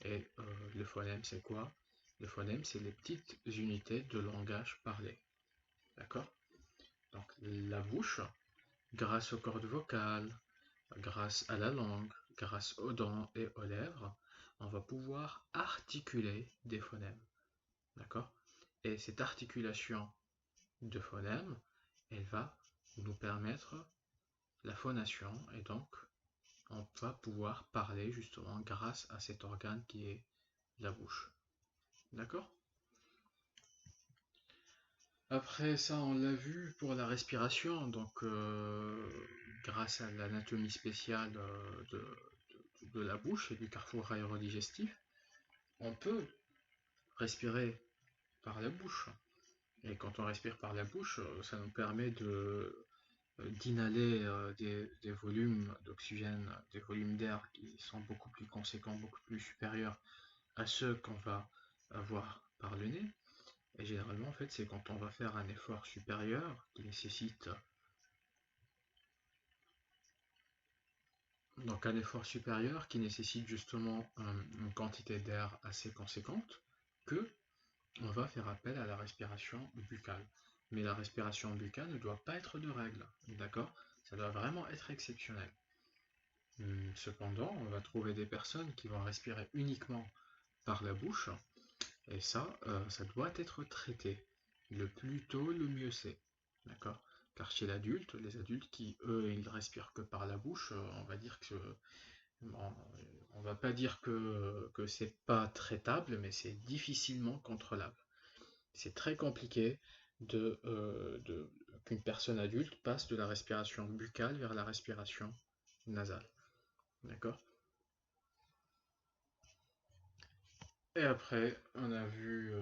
Et le phonème, c'est quoi? Le phonème, c'est les petites unités de langage parlé. D'accord? Donc la bouche, grâce aux cordes vocales, grâce à la langue, grâce aux dents et aux lèvres, on va pouvoir articuler des phonèmes. D'accord? Et cette articulation de phonèmes, elle va nous permettre la phonation, et donc on va pouvoir parler justement grâce à cet organe qui est la bouche. D'accord? Après ça, on l'a vu pour la respiration, donc grâce à l'anatomie spéciale de la bouche et du carrefour aérodigestif, on peut respirer par la bouche. Et quand on respire par la bouche, ça nous permet d'inhaler des volumes d'oxygène, des volumes d'air qui sont beaucoup plus conséquents, beaucoup plus supérieurs à ceux qu'on va avoir par le nez. Et généralement, en fait, c'est quand on va faire un effort supérieur qui nécessite donc un effort supérieur qui nécessite justement une quantité d'air assez conséquente que on va faire appel à la respiration buccale. Mais la respiration buccale ne doit pas être de règle, d'accord? Ça doit vraiment être exceptionnel. Cependant, on va trouver des personnes qui vont respirer uniquement par la bouche, et ça doit être traité. Le plus tôt, le mieux c'est. D'accord? Car chez l'adulte, les adultes qui, eux, ils respirent que par la bouche, on va dire que. Bon, on va pas dire que c'est pas traitable, mais c'est difficilement contrôlable. C'est très compliqué qu'une personne adulte passe de la respiration buccale vers la respiration nasale. D'accord? Et après, on a vu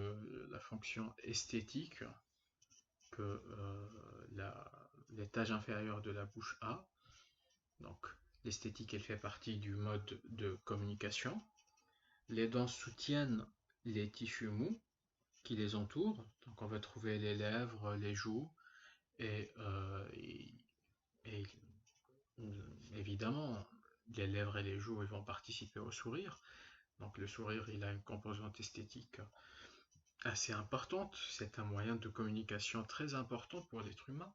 la fonction esthétique que l'étage inférieur de la bouche a. Donc, l'esthétique, elle fait partie du mode de communication. Les dents soutiennent les tissus mous qui les entourent. Donc, on va trouver les lèvres, les joues, et, et évidemment, les lèvres et les joues ils vont participer au sourire. Donc, le sourire, il a une composante esthétique assez importante. C'est un moyen de communication très important pour l'être humain.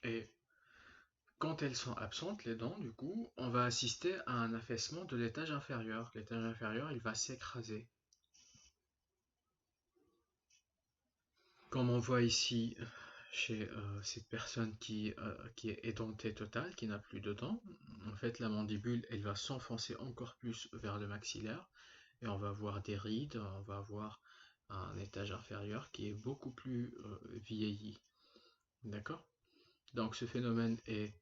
Et quand elles sont absentes, les dents, du coup, on va assister à un affaissement de l'étage inférieur. L'étage inférieur, il va s'écraser. Comme on voit ici chez cette personne qui est édentée totale, qui n'a plus de dents, en fait, la mandibule, elle va s'enfoncer encore plus vers le maxillaire, et on va avoir des rides, on va avoir un étage inférieur qui est beaucoup plus vieilli. D'accord? Donc ce phénomène est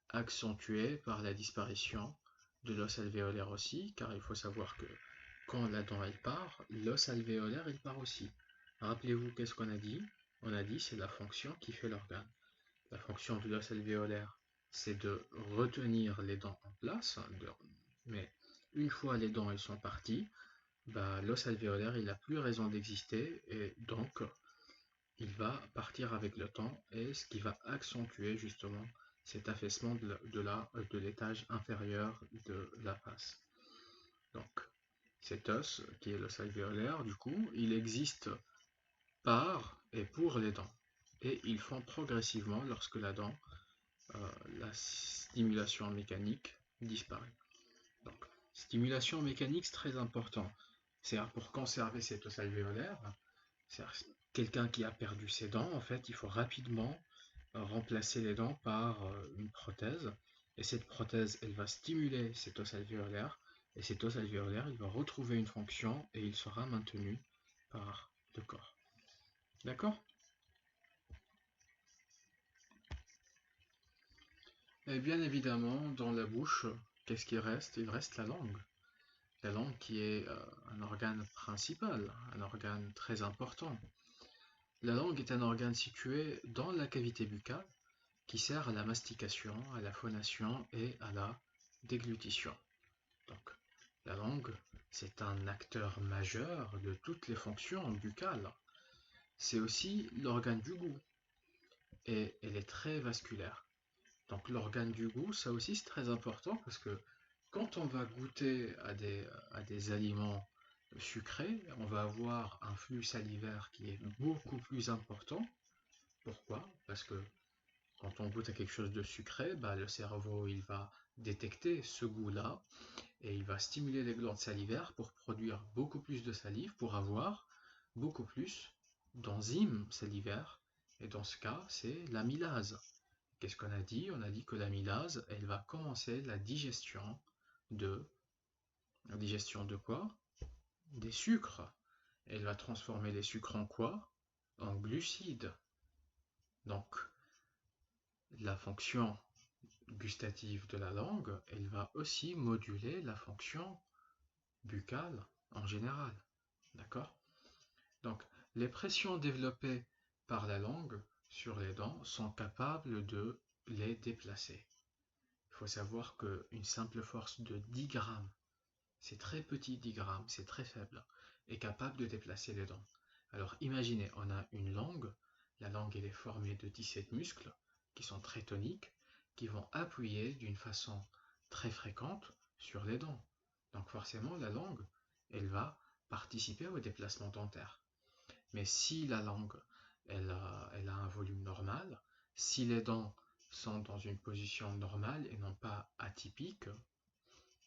accentué par la disparition de l'os alvéolaire aussi, car il faut savoir que quand la dent elle part, l'os alvéolaire il part aussi. Rappelez-vous, qu'est-ce qu'on a dit? On a dit c'est la fonction qui fait l'organe. La fonction de l'os alvéolaire, c'est de retenir les dents en place, mais une fois les dents elles sont parties, bah, l'os alvéolaire il n'a plus raison d'exister et donc il va partir avec le temps et ce qui va accentuer justement cet affaissement de l'étage inférieur de la face. Donc cet os qui est l'os alvéolaire, du coup, il existe par et pour les dents. Et ils font progressivement lorsque la stimulation mécanique disparaît. Donc, stimulation mécanique, c'est très important. C'est pour conserver cet os alvéolaire. C'est quelqu'un qui a perdu ses dents, en fait, il faut rapidement remplacer les dents par une prothèse. Et cette prothèse, elle va stimuler cet os alvéolaire. Et cet os alvéolaire, il va retrouver une fonction et il sera maintenu par le corps. D'accord? Et bien évidemment, dans la bouche, qu'est-ce qui reste? Il reste la langue. La langue qui est un organe principal, un organe très important. La langue est un organe situé dans la cavité buccale qui sert à la mastication, à la phonation et à la déglutition. Donc, la langue, c'est un acteur majeur de toutes les fonctions buccales. C'est aussi l'organe du goût et elle est très vasculaire. Donc, l'organe du goût, ça aussi c'est très important parce que quand on va goûter à des aliments sucrés, on va avoir un flux salivaire qui est beaucoup plus important. Pourquoi? Parce que quand on goûte à quelque chose de sucré, bah, le cerveau il va détecter ce goût-là et il va stimuler les glandes salivaires pour produire beaucoup plus de salive, pour avoir beaucoup plus d'enzymes salivaires. Et dans ce cas, c'est l'amylase. Qu'est-ce qu'on a dit? On a dit que l'amylase, elle va commencer de... La digestion de quoi? Des sucres. Elle va transformer les sucres en quoi? En glucides. Donc, la fonction gustative de la langue, elle va aussi moduler la fonction buccale en général. D'accord? Donc, les pressions développées par la langue sur les dents sont capables de les déplacer. Il faut savoir qu'une simple force de 10 grammes, c'est très petit 10 grammes, c'est très faible, est capable de déplacer les dents. Alors imaginez, on a une langue, la langue elle est formée de 17 muscles qui sont très toniques, qui vont appuyer d'une façon très fréquente sur les dents. Donc forcément la langue, elle va participer au déplacement dentaire. Mais si la langue, elle a un volume normal, si les dents sont dans une position normale et non pas atypique,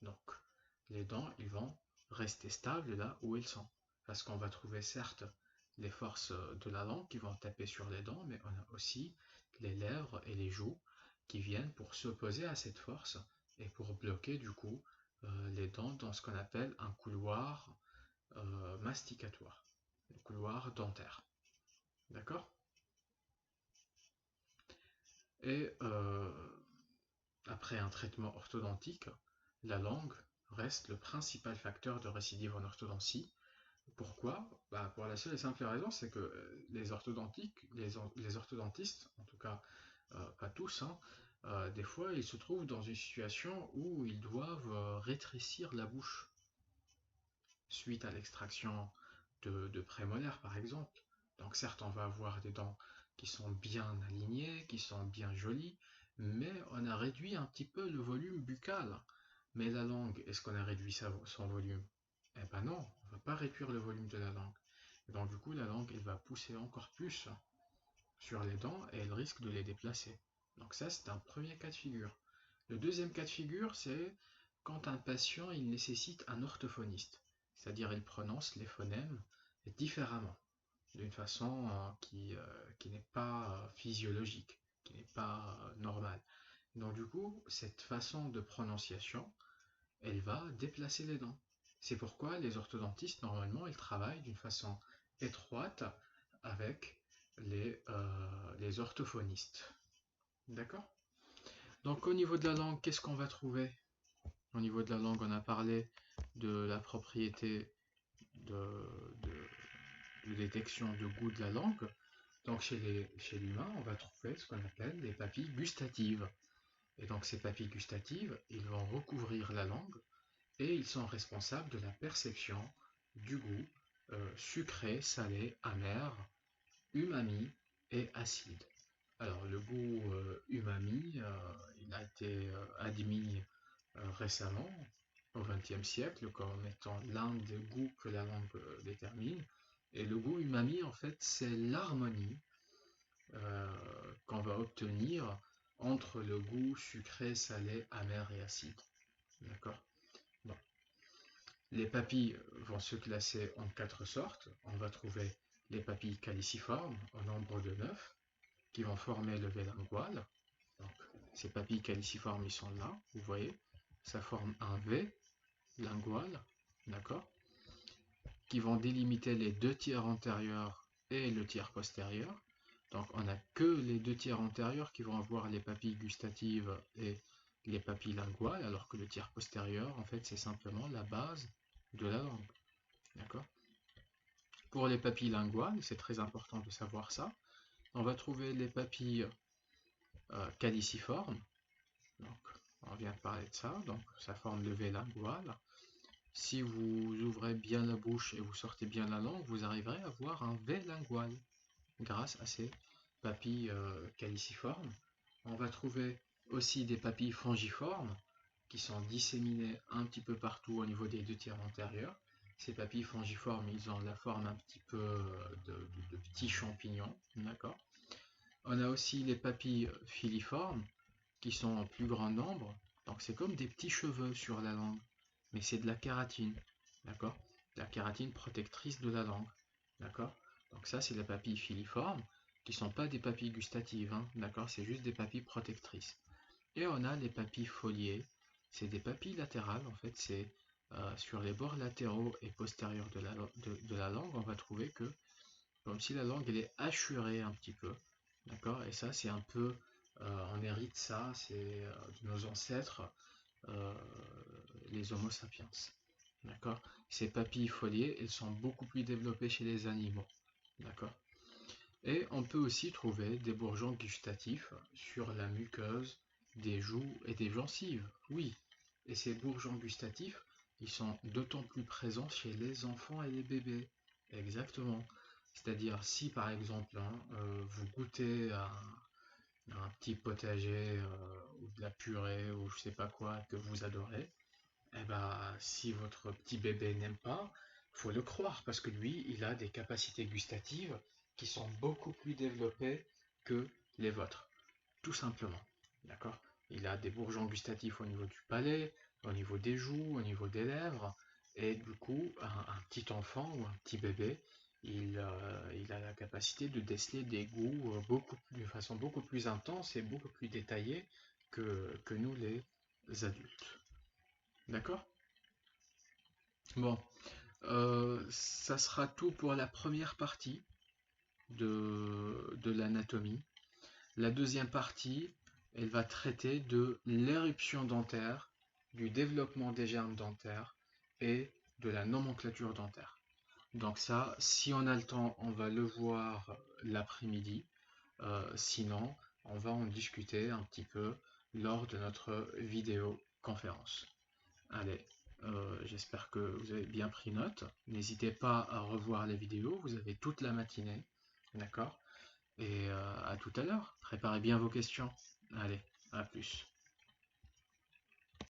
donc les dents, ils vont rester stables là où elles sont. Parce qu'on va trouver certes les forces de la langue qui vont taper sur les dents, mais on a aussi les lèvres et les joues qui viennent pour s'opposer à cette force et pour bloquer du coup les dents dans ce qu'on appelle un couloir masticatoire, le couloir dentaire. D'accord? Et après un traitement orthodontique, la langue reste le principal facteur de récidive en orthodontie. Pourquoi? Bah, pour la seule et simple raison, c'est que les orthodontistes, en tout cas pas tous, hein, des fois ils se trouvent dans une situation où ils doivent rétrécir la bouche suite à l'extraction de prémolaires par exemple. Donc certes on va avoir des dents qui sont bien alignées, qui sont bien jolies, mais on a réduit un petit peu le volume buccal. Mais la langue, est-ce qu'on a réduit son volume? Eh ben non, on ne va pas réduire le volume de la langue. Et donc du coup la langue elle va pousser encore plus sur les dents et elle risque de les déplacer. Donc ça c'est un premier cas de figure. Le deuxième cas de figure c'est quand un patient il nécessite un orthophoniste, c'est-à-dire il prononce les phonèmes différemment, d'une façon qui n'est pas physiologique, qui n'est pas normale. Donc du coup, cette façon de prononciation, elle va déplacer les dents. C'est pourquoi les orthodontistes, normalement, ils travaillent d'une façon étroite avec les orthophonistes. D'accord? Donc au niveau de la langue, qu'est-ce qu'on va trouver? Au niveau de la langue, on a parlé de la propriété de détection de goût de la langue. Donc chez l'humain, on va trouver ce qu'on appelle les papilles gustatives. Et donc ces papilles gustatives, ils vont recouvrir la langue et ils sont responsables de la perception du goût sucré, salé, amer, umami et acide. Alors le goût umami, il a été admis récemment, au XXe siècle, comme étant l'un des goûts que la langue détermine. Et le goût umami, en fait, c'est l'harmonie euh, qu'on va obtenir entre le goût sucré, salé, amer et acide. D'accord? Bon. Les papilles vont se classer en 4 sortes. On va trouver les papilles caliciformes au nombre de 9 qui vont former le V lingual. Donc, ces papilles caliciformes, ils sont là, vous voyez. Ça forme un V lingual, d'accord, qui vont délimiter les 2 tiers antérieurs et le tiers postérieur. Donc on n'a que les 2 tiers antérieurs qui vont avoir les papilles gustatives et les papilles linguales, alors que le tiers postérieur, en fait, c'est simplement la base de la langue. D'accord? Pour les papilles linguales, c'est très important de savoir ça. On va trouver les papilles caliciformes. Donc, on vient de parler de ça. Donc, ça forme le V lingual. Si vous ouvrez bien la bouche et vous sortez bien la langue, vous arriverez à voir un V lingual grâce à ces papilles caliciformes. On va trouver aussi des papilles fongiformes qui sont disséminées un petit peu partout au niveau des 2 tiers antérieurs. Ces papilles fongiformes, ils ont la forme un petit peu de petits champignons, d'accord. On a aussi les papilles filiformes qui sont en plus grand nombre. Donc c'est comme des petits cheveux sur la langue, mais c'est de la kératine, d'accord? La kératine protectrice de la langue, d'accord? Donc ça c'est les papilles filiformes qui ne sont pas des papilles gustatives, hein, d'accord? C'est juste des papilles protectrices. Et on a les papilles foliées, c'est des papilles latérales, en fait c'est sur les bords latéraux et postérieurs de la langue, on va trouver que comme si la langue elle est hachurée un petit peu, d'accord? Et ça c'est un peu, on hérite ça, c'est de nos ancêtres, euh, les Homo sapiens, d'accord? Ces papilles foliées, elles sont beaucoup plus développées chez les animaux, d'accord? Et on peut aussi trouver des bourgeons gustatifs sur la muqueuse des joues et des gencives, oui. Et ces bourgeons gustatifs, ils sont d'autant plus présents chez les enfants et les bébés, exactement. C'est-à-dire si par exemple vous goûtez un petit potager ou de la purée ou je sais pas quoi que vous adorez, eh ben, si votre petit bébé n'aime pas, faut le croire parce que lui, il a des capacités gustatives qui sont beaucoup plus développées que les vôtres, tout simplement. D'accord? Il a des bourgeons gustatifs au niveau du palais, au niveau des joues, au niveau des lèvres, et du coup, un petit enfant ou un petit bébé, il a la capacité de déceler des goûts de façon beaucoup plus intense et beaucoup plus détaillée que nous les adultes. D'accord? Bon, ça sera tout pour la première partie de l'anatomie. La deuxième partie, elle va traiter de l'éruption dentaire, du développement des germes dentaires et de la nomenclature dentaire. Donc ça, si on a le temps, on va le voir l'après-midi. Sinon, on va en discuter un petit peu lors de notre vidéo conférence. Allez, j'espère que vous avez bien pris note. N'hésitez pas à revoir les vidéos, vous avez toute la matinée, d'accord? Et à tout à l'heure. Préparez bien vos questions. Allez, à plus.